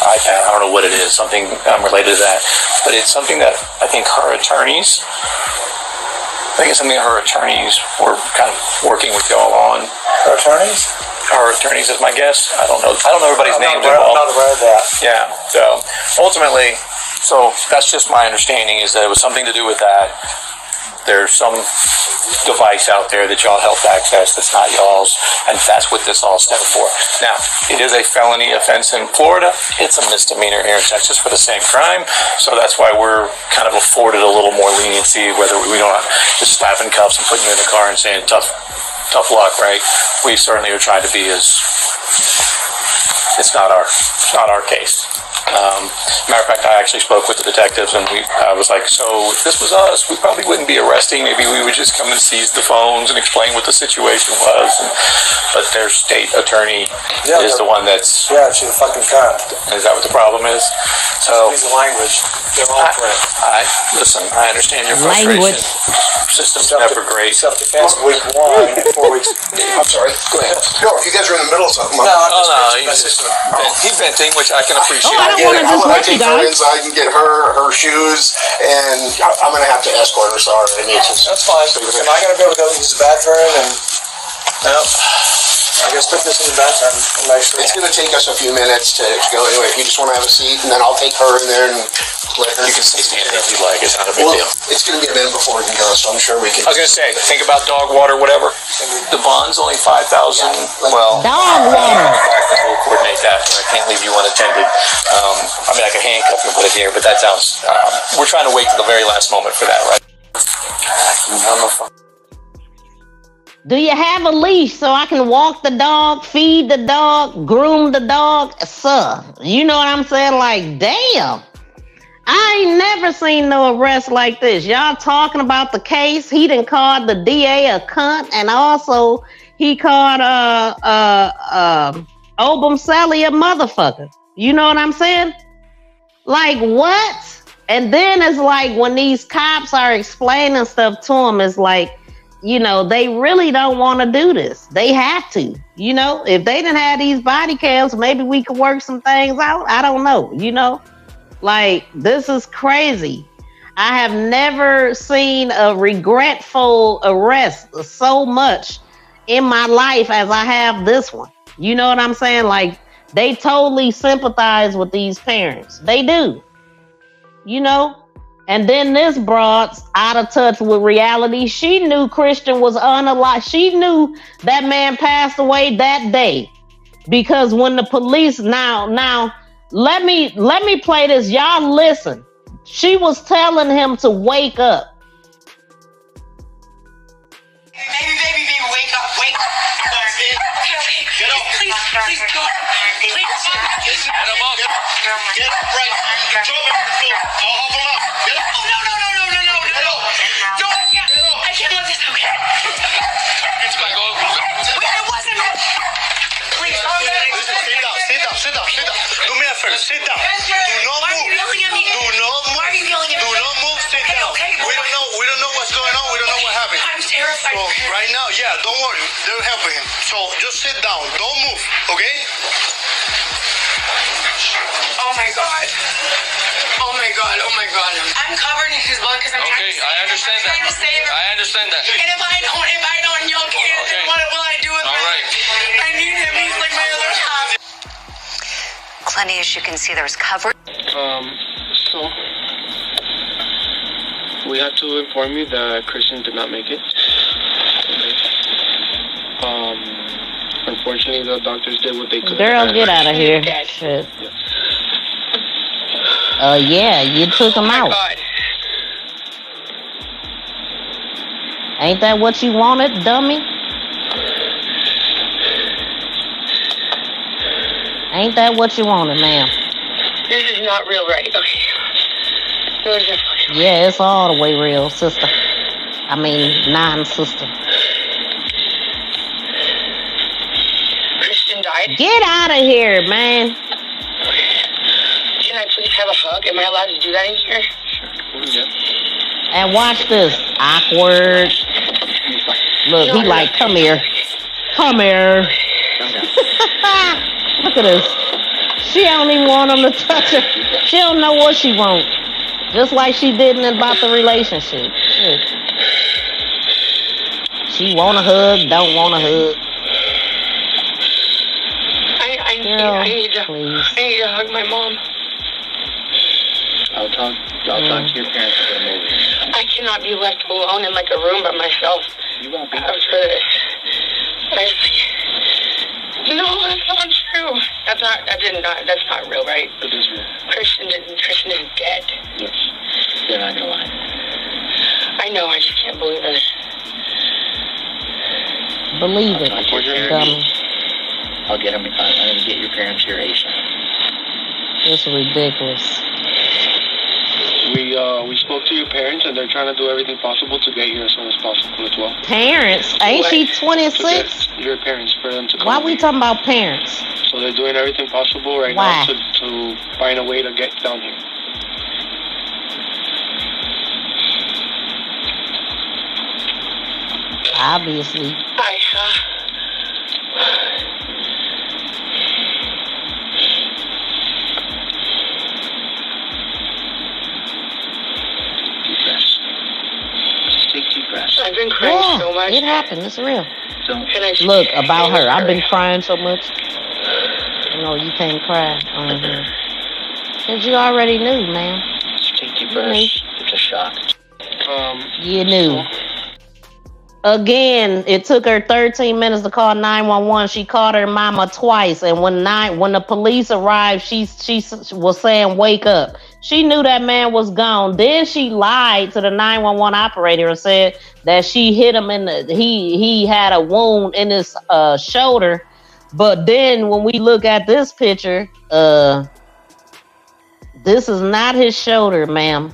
[SPEAKER 10] iPad? I don't know what it is. Something related to that, but it's something that I think her attorneys. Were kind of working with y'all on.
[SPEAKER 12] Her attorneys?
[SPEAKER 10] Her attorneys is my guess. I don't know everybody's names
[SPEAKER 12] I'm
[SPEAKER 10] involved.
[SPEAKER 12] not aware of that.
[SPEAKER 10] Yeah. So ultimately, that's just my understanding is that it was something to do with that. There's some device out there that y'all helped access that's not y'all's, and that's what this all stemmed for. Now, it is a felony offense in Florida. It's a misdemeanor here in Texas for the same crime, so that's why we're kind of afforded a little more leniency, whether we don't just slap in cuffs and put you in the car and saying tough luck, right? We certainly are trying to be it's not our case. Matter of fact, I actually spoke with the detectives, and I was like, so if this was us, we probably wouldn't be arresting. Maybe we would just come and seize the phones and explain what the situation was. But their state attorney is the one that's...
[SPEAKER 12] Yeah, she's a fucking cunt.
[SPEAKER 10] Is that what the problem is? So...
[SPEAKER 12] She's the language. They're all friends.
[SPEAKER 10] Listen, I understand your frustration. System's never great.
[SPEAKER 12] Self-defense, week 1, 4 weeks...
[SPEAKER 11] I'm sorry. Go ahead. No, if you guys are in the middle of something...
[SPEAKER 10] He's venting, which I can appreciate.
[SPEAKER 11] I want to take her inside and get her shoes, and I'm going to have to escort her. Sorry,
[SPEAKER 12] that's fine. Am I going to be able to go use the bathroom? And I guess put this in the bathroom and make sure.
[SPEAKER 11] It's going to take us a few minutes to go anyway. If you just want to have a seat, and then I'll take her in there and let her.
[SPEAKER 10] You can stay standing if you like. It's not a big deal.
[SPEAKER 11] It's going to be a minute before we can go, so I'm sure we can.
[SPEAKER 10] I was going to say, think about dog water, whatever. The bond's only $5,000. Well,
[SPEAKER 1] dog water.
[SPEAKER 10] We'll coordinate that. I can't leave you unattended. I can handcuff you and put it here, but that sounds. We're trying to wait till the very last moment for that, right?
[SPEAKER 1] Do you have a leash so I can walk the dog, feed the dog, groom the dog? Sir, you know what I'm saying? Like, damn. I ain't never seen no arrest like this. Y'all talking about the case. He done called the DA a cunt, and also he called Obam Sally a motherfucker. You know what I'm saying? Like, what? And then it's like when these cops are explaining stuff to him, it's like, they really don't want to do this. They have to. If they didn't have these body cams, maybe we could work some things out. I don't know, Like, this is crazy. I have never seen a regretful arrest so much in my life as I have this one. You know what I'm saying? Like, they totally sympathize with these parents. They do. And then this broad's out of touch with reality. She knew Christian was unalive. She knew that man passed away that day. Because when the police now let me play this. Y'all listen. She was telling him to wake up.
[SPEAKER 4] Baby, wake up. Get up. Please, go. Please, get him up. Get up right now. Drop him on the floor. I'll help him out. Get up.
[SPEAKER 6] Oh, no. No, I can't let this happen.
[SPEAKER 4] It's my goal.
[SPEAKER 6] It wasn't. Please, calm down.
[SPEAKER 4] Listen, sit down. Do me a favor. Sit down. Do not
[SPEAKER 6] Why are you
[SPEAKER 4] move.
[SPEAKER 6] yelling at me?
[SPEAKER 4] Do not move.
[SPEAKER 6] Why are you yelling at me?
[SPEAKER 4] Do not move. Sit down.
[SPEAKER 6] Okay,
[SPEAKER 4] We don't know what's going on. We don't know what happened.
[SPEAKER 6] I'm terrified.
[SPEAKER 4] So right now, don't worry. They're helping him. So just sit down. Don't move. Okay?
[SPEAKER 6] Oh my god. I'm covered in his blood because I'm trying to save him.
[SPEAKER 10] I understand that.
[SPEAKER 6] And if I don't, y'all can't.
[SPEAKER 10] Okay.
[SPEAKER 6] What will I do with my life? I need him. He's like my other half.
[SPEAKER 2] Clenney, as you can see, there's cover.
[SPEAKER 5] So we had to inform you that Christian did not make it. Okay. Unfortunately, the doctors did what they could.
[SPEAKER 1] Girl, get out of here. Shit. Yeah, you took him out.
[SPEAKER 6] God.
[SPEAKER 1] Ain't that what you wanted, dummy? Ain't that what you wanted, ma'am?
[SPEAKER 6] This is not real, right? Okay. This is
[SPEAKER 1] Yeah, it's all the way real, sister. I mean, non-sister.
[SPEAKER 6] Christian died.
[SPEAKER 1] Get out of here, man.
[SPEAKER 6] Can I please have a hug? Am I allowed to do that in here?
[SPEAKER 5] Yeah.
[SPEAKER 1] And watch this. Awkward. Look, he like, come here. Come here. Look at this. She don't even want him to touch her. She don't know what she wants. Just like she didn't about the relationship. Shit. She want a hug, don't want a hug.
[SPEAKER 6] I need to hug my mom.
[SPEAKER 7] I'll talk to your parents about moving.
[SPEAKER 6] I cannot be left alone in like a room by myself.
[SPEAKER 7] You won't be.
[SPEAKER 6] After this. No, that's not true. That's not real, right?
[SPEAKER 7] It is real.
[SPEAKER 6] Christian is dead.
[SPEAKER 7] Yes. You're not gonna lie.
[SPEAKER 6] I know, I just can't believe it.
[SPEAKER 1] Believe it, dummy.
[SPEAKER 7] I'm gonna get your parents here ASAP.
[SPEAKER 1] It's ridiculous.
[SPEAKER 5] We spoke to your parents, and they're trying to do everything possible to get you as soon as possible as well.
[SPEAKER 1] Parents? Ain't she 26?
[SPEAKER 5] Your parents, for them to come.
[SPEAKER 1] Why we talking about parents?
[SPEAKER 5] So they're doing everything possible right now to find a way to get down here.
[SPEAKER 1] Obviously.
[SPEAKER 6] I've been crying so much.
[SPEAKER 1] It happened. It's real.
[SPEAKER 6] So,
[SPEAKER 1] look, about her. I've been crying so much. No, you can't cry on here. Because you already knew, man.
[SPEAKER 7] Take deep breaths. It's a shock.
[SPEAKER 1] You knew. Again, it took her 13 minutes to call 911. She called her mama twice. And when the police arrived, she was saying, wake up. She knew that man was gone. Then she lied to the 911 operator and said that she hit him he had a wound in his shoulder. But then when we look at this picture, this is not his shoulder, ma'am,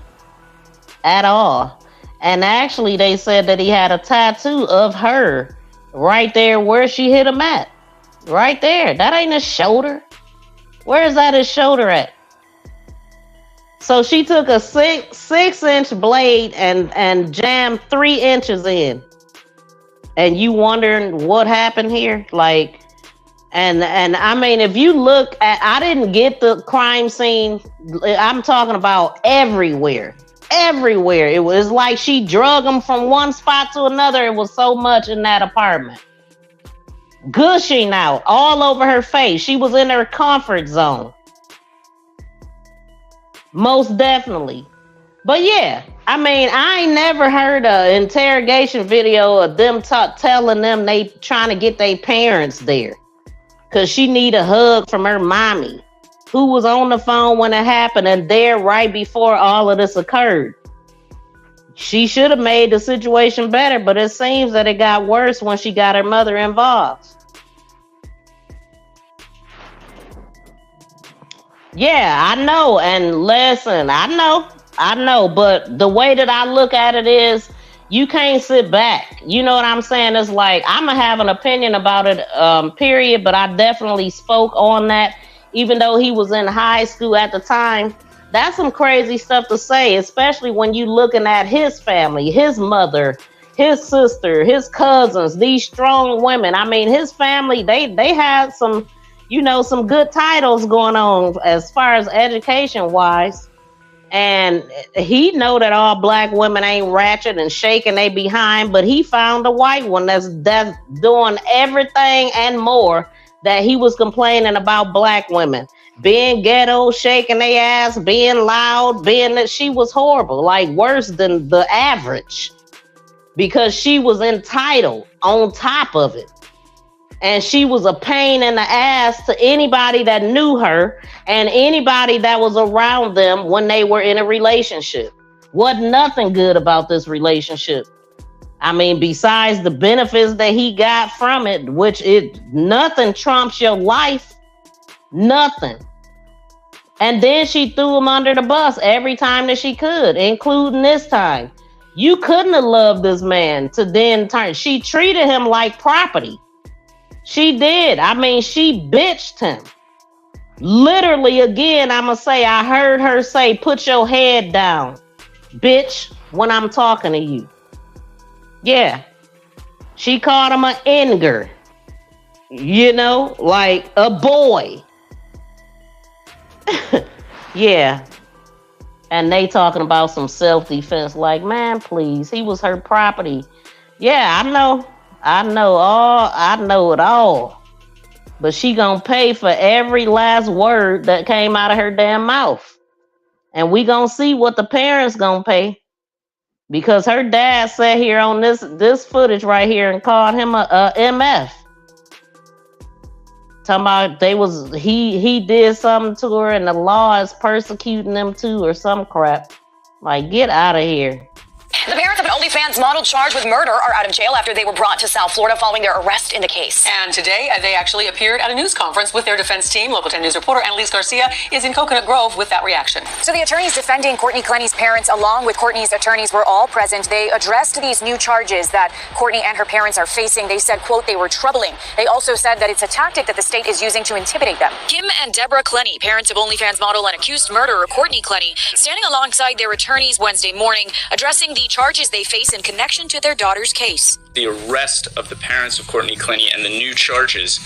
[SPEAKER 1] at all. And actually they said that he had a tattoo of her right there where she hit him at. Right there. That ain't his shoulder. Where is that his shoulder at? So she took a 6-inch blade and jammed 3 inches in. And you wondering what happened here? Like, and I mean, if you look at, I didn't get the crime scene. I'm talking about everywhere. Everywhere. It was like she drug him from one spot to another. It was so much in that apartment. Gushing out all over her face. She was in her comfort zone. Most definitely. But yeah, I mean, I ain't never heard an interrogation video of them telling them they trying to get their parents there. Because she need a hug from her mommy, who was on the phone when it happened and there right before all of this occurred. She should have made the situation better, but it seems that it got worse when she got her mother involved. Yeah, I know. And listen, I know. But the way that I look at it is, you can't sit back. You know what I'm saying? It's like, I'm going to have an opinion about it, period. But I definitely spoke on that, even though he was in high school at the time. That's some crazy stuff to say, especially when you looking at his family, his mother, his sister, his cousins, these strong women. I mean, his family, they had some, some good titles going on as far as education wise. And he know that all black women ain't ratchet and shaking they behind, but he found a white one that's doing everything and more that he was complaining about black women. Being ghetto, shaking their ass, being loud, being that she was horrible, like worse than the average, because she was entitled on top of it. And she was a pain in the ass to anybody that knew her and anybody that was around them when they were in a relationship. Wasn't nothing good about this relationship. I mean, besides the benefits that he got from it, which nothing trumps your life. Nothing. And then she threw him under the bus every time that she could, including this time. You couldn't have loved this man to then turn. She treated him like property. She did. I mean, she bitched him. Literally, again, I'm going to say, I heard her say, put your head down, bitch, when I'm talking to you. Yeah. She called him an Enger. Like a boy. Yeah. And they talking about some self-defense. Like, man, please. He was her property. Yeah, I know it all. But she gonna pay for every last word that came out of her damn mouth. And we gonna see what the parents gonna pay. Because her dad sat here on this footage right here and called him a MF. Talking about he did something to her and the law is persecuting them too or some crap. Like, get out of here.
[SPEAKER 2] The parents of an OnlyFans model charged with murder are out of jail after they were brought to South Florida following their arrest in the case.
[SPEAKER 13] And today, they actually appeared at a news conference with their defense team. Local 10 News reporter Annalise Garcia is in Coconut Grove with that reaction.
[SPEAKER 2] So the attorneys defending Courtney Clenneys' parents, along with Courtney's attorneys, were all present. They addressed these new charges that Courtney and her parents are facing. They said, quote, they were troubling. They also said that it's a tactic that the state is using to intimidate them. Kim and Deborah Clenney, parents of OnlyFans model and accused murderer Courtney Clenny, standing alongside their attorneys Wednesday morning, addressing the charges they face in connection to their daughter's case.
[SPEAKER 14] The arrest of the parents of Courtney Clenny and the new charges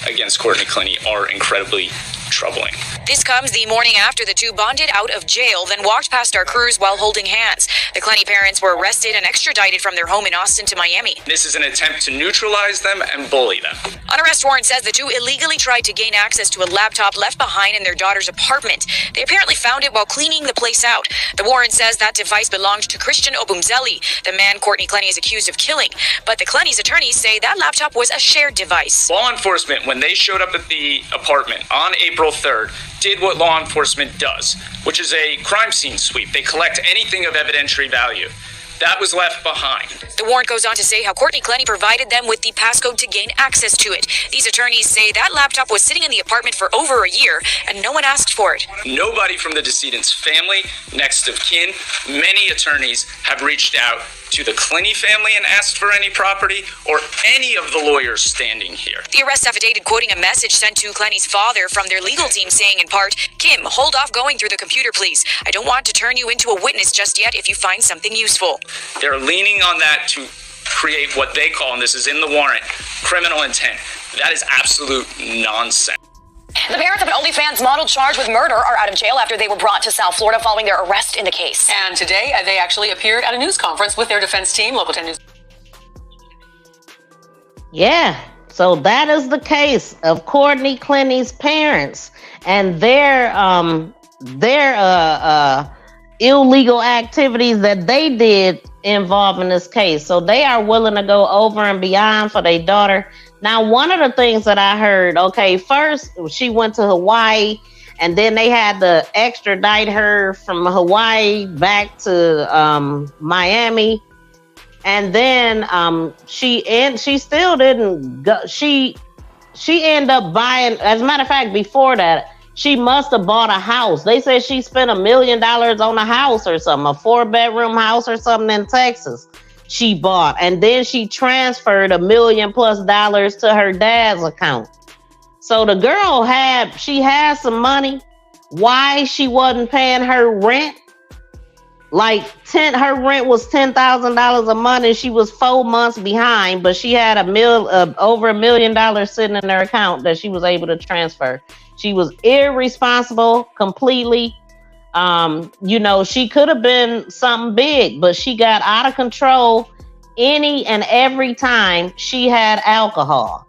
[SPEAKER 14] against Courtney Clenny are incredibly troubling.
[SPEAKER 2] This comes the morning after the two bonded out of jail, then walked past our crews while holding hands. The Clenny parents were arrested and extradited from their home in Austin to Miami.
[SPEAKER 14] This is an attempt to neutralize them and bully them.
[SPEAKER 2] An arrest warrant says the two illegally tried to gain access to a laptop left behind in their daughter's apartment. They apparently found it while cleaning the place out. The warrant says that device belonged to Christian Obumzeli, the man Courtney Clenny is accused of killing. But the Clenny's attorneys say that laptop was a shared device.
[SPEAKER 14] Law enforcement, when they showed up at the apartment on April 3rd, did what law enforcement does, which is a crime scene sweep. They collect anything of evidentiary value. That was left behind.
[SPEAKER 2] The warrant goes on to say how Courtney Clenny provided them with the passcode to gain access to it. These attorneys say that laptop was sitting in the apartment for over a year and no one asked for it.
[SPEAKER 14] Nobody from the decedent's family, next of kin, many attorneys have reached out to the Clenny family and asked for any property or any of the lawyers standing here.
[SPEAKER 2] The arrest affidavit quoting a message sent to Clenny's father from their legal team saying in part, Kim, hold off going through the computer, please. I don't want to turn you into a witness just yet if you find something useful.
[SPEAKER 14] They're leaning on that to create what they call, and this is in the warrant, criminal intent. That is absolute nonsense.
[SPEAKER 2] The parents of an OnlyFans model charged with murder are out of jail after they were brought to South Florida following their arrest in the case.
[SPEAKER 13] And today, they actually appeared at a news conference with their defense team. Local 10 News.
[SPEAKER 1] Yeah, so that is the case of Courtney Clenneys' parents and their illegal activities that they did involving this case. So they are willing to go over and beyond for their daughter. Now, one of the things that I heard, okay, first she went to Hawaii and then they had to extradite her from Hawaii back to Miami. And then she still didn't go. She ended up buying, as a matter of fact, before that, She must have bought a house. They said she spent $1 million on a house or something, a 4-bedroom house or something in Texas. She bought, and then she transferred $1 million+ to her dad's account. So the girl had some money. Why she wasn't paying her rent? Like her rent was $10,000 a month, and she was 4 months behind. But she had over $1 million sitting in her account that she was able to transfer. She was irresponsible completely. She could have been something big, but she got out of control any and every time she had alcohol.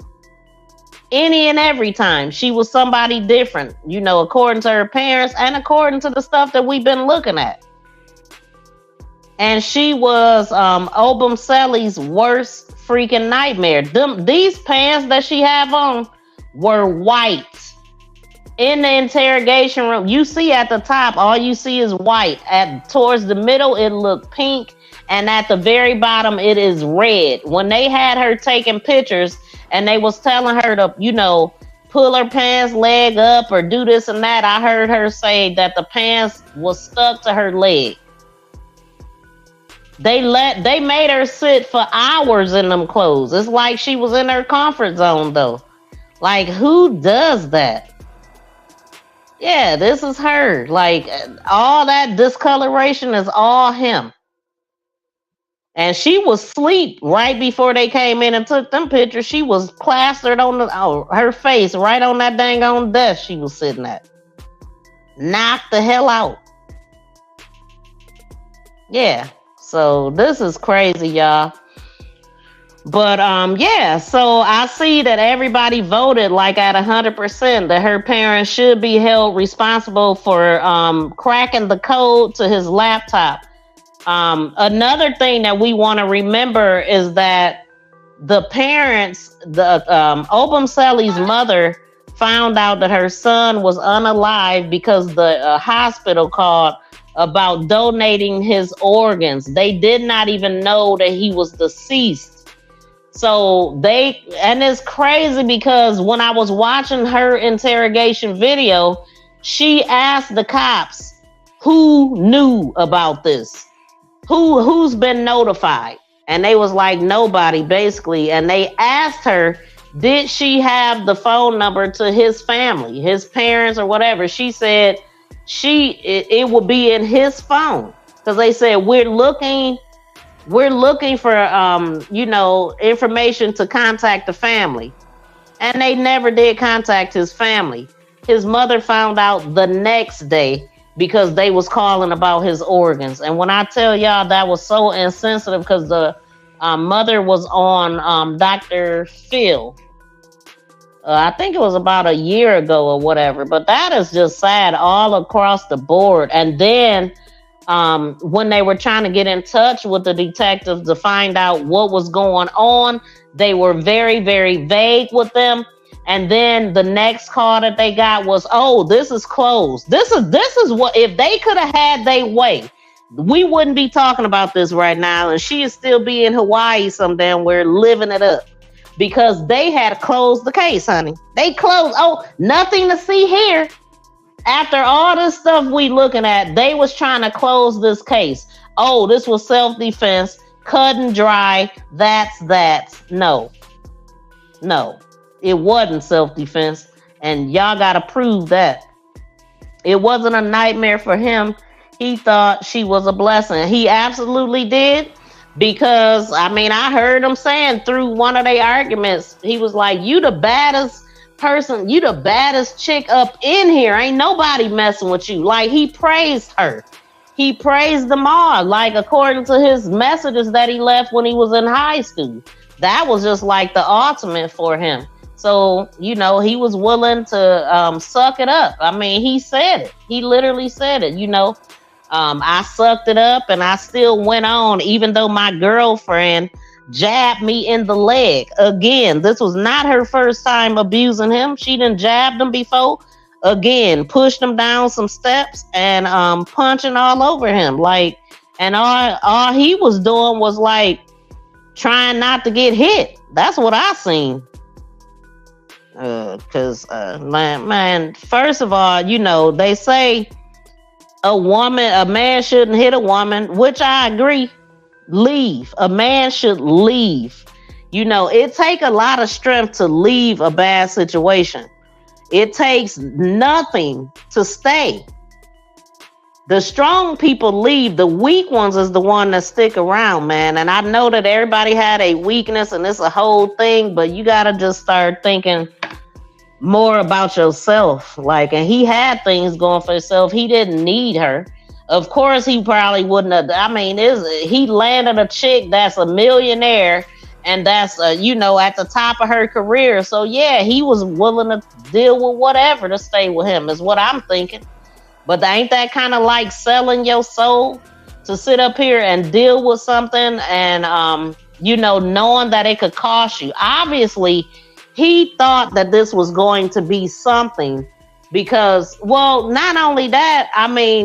[SPEAKER 1] Any and every time she was somebody different, according to her parents and according to the stuff that we've been looking at. And she was Obum Selly's worst freaking nightmare. These pants that she have on were white. In the interrogation room, you see at the top, all you see is white. Towards the middle, it looked pink. And at the very bottom, it is red. When they had her taking pictures and they was telling her to, pull her pants leg up or do this and that, I heard her say that the pants was stuck to her leg. They made her sit for hours in them clothes. It's like she was in her comfort zone, though. Like, who does that? Yeah, this is her. Like, all that discoloration is all him. And she was asleep right before they came in and took them pictures. She was plastered on her face right on that dang on desk she was sitting at. Knocked the hell out. Yeah. So this is crazy, y'all. But so I see that everybody voted like at 100% that her parents should be held responsible for cracking the code to his laptop. Another thing that we want to remember is that the parents, Obum Selly's mother, found out that her son was unalive because the hospital called about donating his organs. They did not even know that he was deceased. So and it's crazy because when I was watching her interrogation video, she asked the cops who knew about this. Who's been notified? And they was like, nobody, basically. And they asked her, did she have the phone number to his family, his parents or whatever? She said it would be in his phone. Because they said, we're looking for, information to contact the family. And they never did contact his family. His mother found out the next day because they was calling about his organs. And when I tell y'all that was so insensitive, because the mother was on Dr. Phil. I think it was about a year ago or whatever. But that is just sad all across the board. And then when they were trying to get in touch with the detectives to find out what was going on, they were very, very vague with them. And then the next call that they got was, oh, this is closed. This is what, if they could have had their way, we wouldn't be talking about this right now. And she is still be in Hawaii some damn where living it up because they had closed the case, honey. They closed. Oh, nothing to see here. After all this stuff we looking at, they was trying to close this case. Oh, this was self-defense, cut and dry. That's no. It wasn't self-defense, and y'all got to prove that. It wasn't a nightmare for him. He thought she was a blessing. He absolutely did, because, I heard him saying through one of their arguments, he was like, you the baddest person, you the baddest chick up in here. Ain't nobody messing with you. Like, he praised her. He praised them all, like, according to his messages that he left when he was in high school. That was just like the ultimate for him. So, he was willing to suck it up. He said it. He literally said it, I sucked it up and I still went on, even though my girlfriend jabbed me in the leg. Again, this was not her first time abusing him. She done jabbed him before. Again, pushed him down some steps and punching all over him. Like, and all he was doing was like trying not to get hit. That's what I seen. Because man, first of all, they say a man shouldn't hit a woman, which I agree. Leave. A man should leave. It takes a lot of strength to leave a bad situation. It takes nothing to stay. The strong people leave. The weak ones is the one that stick around, man. And I know that everybody had a weakness and it's a whole thing, but you got to just start thinking more about yourself. And he had things going for himself. He didn't need her. Of course, he probably wouldn't have. He landed a chick that's a millionaire and that's, at the top of her career. So, yeah, he was willing to deal with whatever to stay with him is what I'm thinking. But ain't that kind of like selling your soul to sit up here and deal with something and, knowing that it could cost you? Obviously, he thought that this was going to be something because, well, not only that,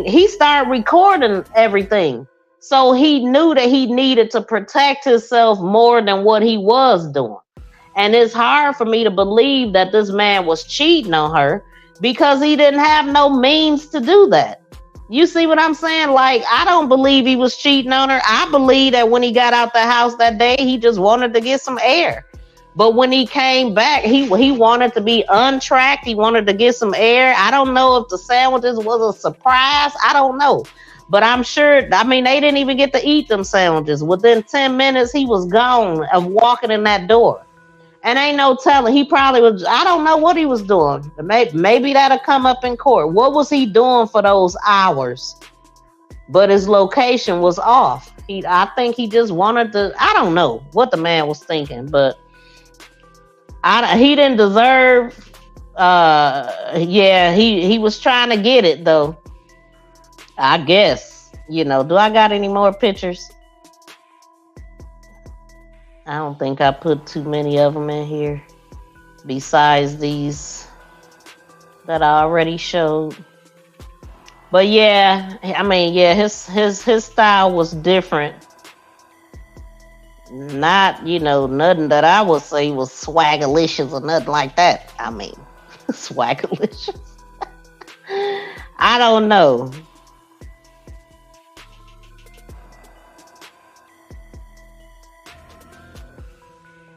[SPEAKER 1] he started recording everything. So he knew that he needed to protect himself more than what he was doing. And it's hard for me to believe that this man was cheating on her because he didn't have no means to do that. You see what I'm saying? I don't believe he was cheating on her. I believe that when he got out the house that day, he just wanted to get some air. But when he came back, he wanted to be untracked. He wanted to get some air. I don't know if the sandwiches was a surprise. I don't know. But I'm sure, they didn't even get to eat them sandwiches. Within 10 minutes, he was gone of walking in that door. And ain't no telling. He probably was, I don't know what he was doing. Maybe that'll come up in court. What was he doing for those hours? But his location was off. I think he just wanted to, I don't know what the man was thinking, but he didn't deserve, he was trying to get it though. I guess, do I got any more pictures? I don't think I put too many of them in here besides these that I already showed. But yeah, his style was different. Not, nothing that I would say was swagalicious or nothing like that. Swagalicious. I don't know.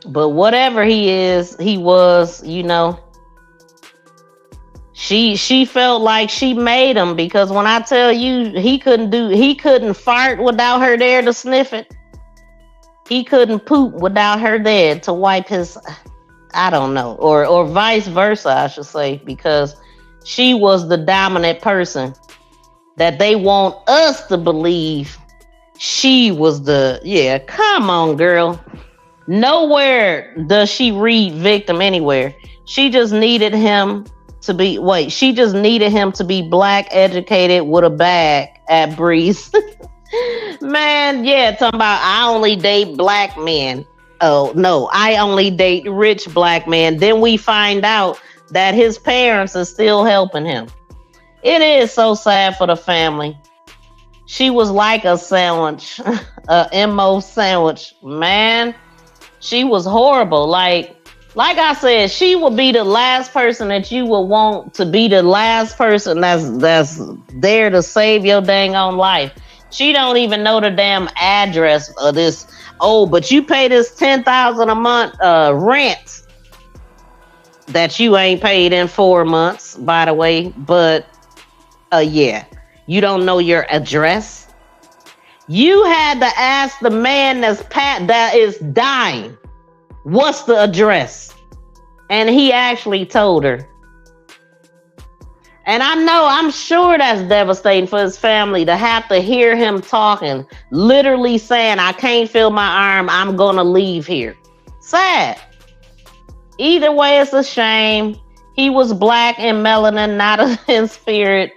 [SPEAKER 1] But whatever he was, she felt like she made him, because when I tell you he couldn't fart without her there to sniff it. He couldn't poop without her there to wipe his, I don't know, or vice versa, I should say, because she was the dominant person that they want us to believe she was come on, girl. Nowhere does she read victim anywhere. She just needed him to be black, educated, with a bag at Breeze. Man, yeah, talking about I only date black men. Oh, no, I only date rich black men. Then we find out that his parents are still helping him. It is so sad for the family. She was like a sandwich, a MO sandwich. Man, she was horrible. Like I said, she would be the last person that you would want to be the last person that's there to save your dang on life. She don't even know the damn address of this. Oh, but you pay this $10,000 a month rent that you ain't paid in 4 months, by the way. But you don't know your address. You had to ask the man that is dying, what's the address? And he actually told her. And I'm sure that's devastating for his family to have to hear him talking, literally saying, I can't feel my arm, I'm gonna leave here. Sad. Either way, it's a shame. He was black in melanin, not in spirit.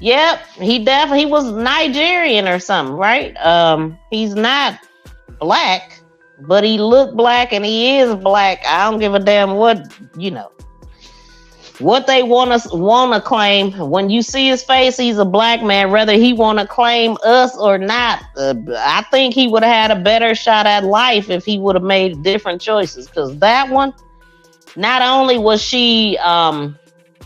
[SPEAKER 1] Yep, he was Nigerian or something, right? He's not black, but he looked black and he is black. I don't give a damn what they want to claim. When you see his face, he's a black man, whether he want to claim us or not. I think he would have had a better shot at life if he would have made different choices, because that one, not only was she,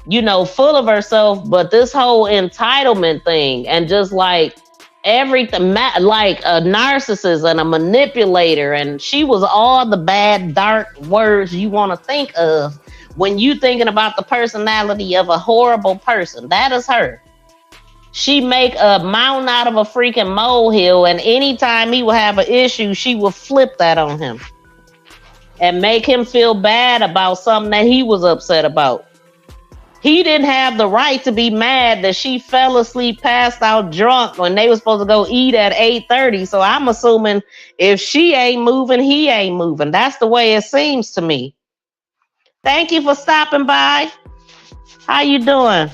[SPEAKER 1] you know, full of herself, but this whole entitlement thing and just like everything, like a narcissist and a manipulator. And she was all the bad, dark words you want to think of when you thinking about the personality of a horrible person. That is her. She make a mountain out of a freaking molehill, and anytime he would have an issue, she would flip that on him and make him feel bad about something that he was upset about. He didn't have the right to be mad that she fell asleep, passed out drunk when they were supposed to go eat at 8:30. So I'm assuming if she ain't moving, he ain't moving. That's the way it seems to me. Thank you for stopping by. How you doing?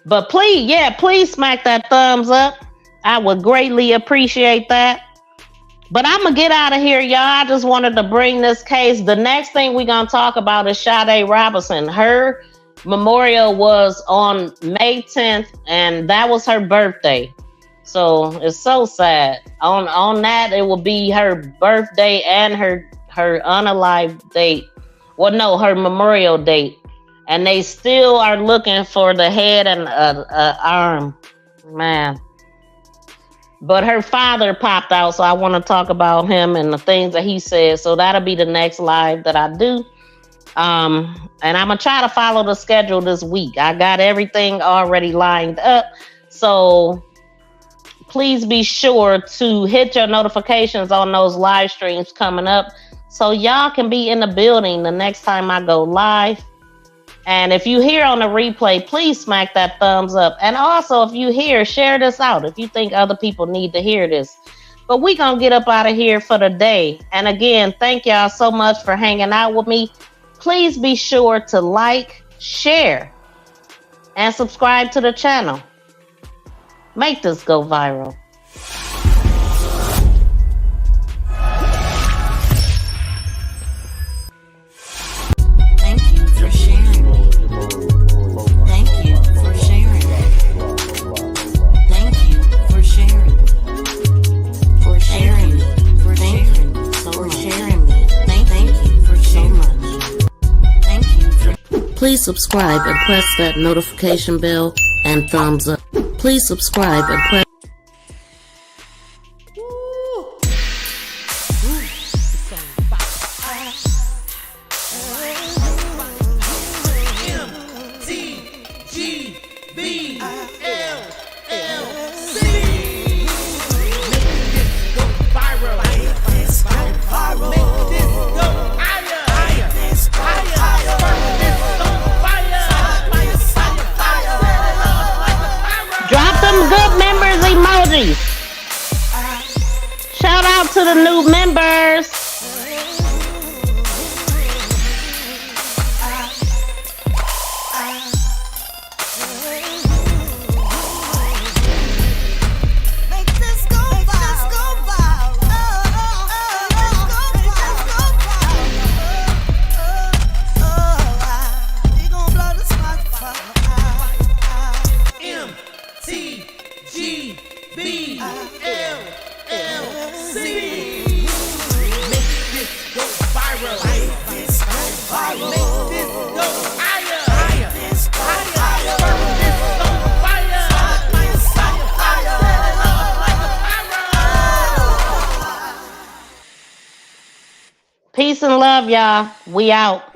[SPEAKER 1] But please smack that thumbs up. I would greatly appreciate that. But I'm going to get out of here, y'all. I just wanted to bring this case. The next thing we're going to talk about is Sade Robinson. Her memorial was on May 10th, and that was her birthday. So it's so sad. On that, it will be her birthday and her unalived date. Well, no, her memorial date. And they still are looking for the head and arm. Man. But her father popped out, so I want to talk about him and the things that he said. So that'll be the next live that I do. And I'm going to try to follow the schedule this week. I got everything already lined up. So please be sure to hit your notifications on those live streams coming up so y'all can be in the building the next time I go live. And if you hear on the replay, please smack that thumbs up. And also, if you hear, share this out if you think other people need to hear this. But we going to get up out of here for the day. And again, thank y'all so much for hanging out with me. Please be sure to like, share, and subscribe to the channel. Make this go viral. Please subscribe and press that notification bell and thumbs up. Please subscribe and press. Shout out to the new members. Peace and love, y'all. We out.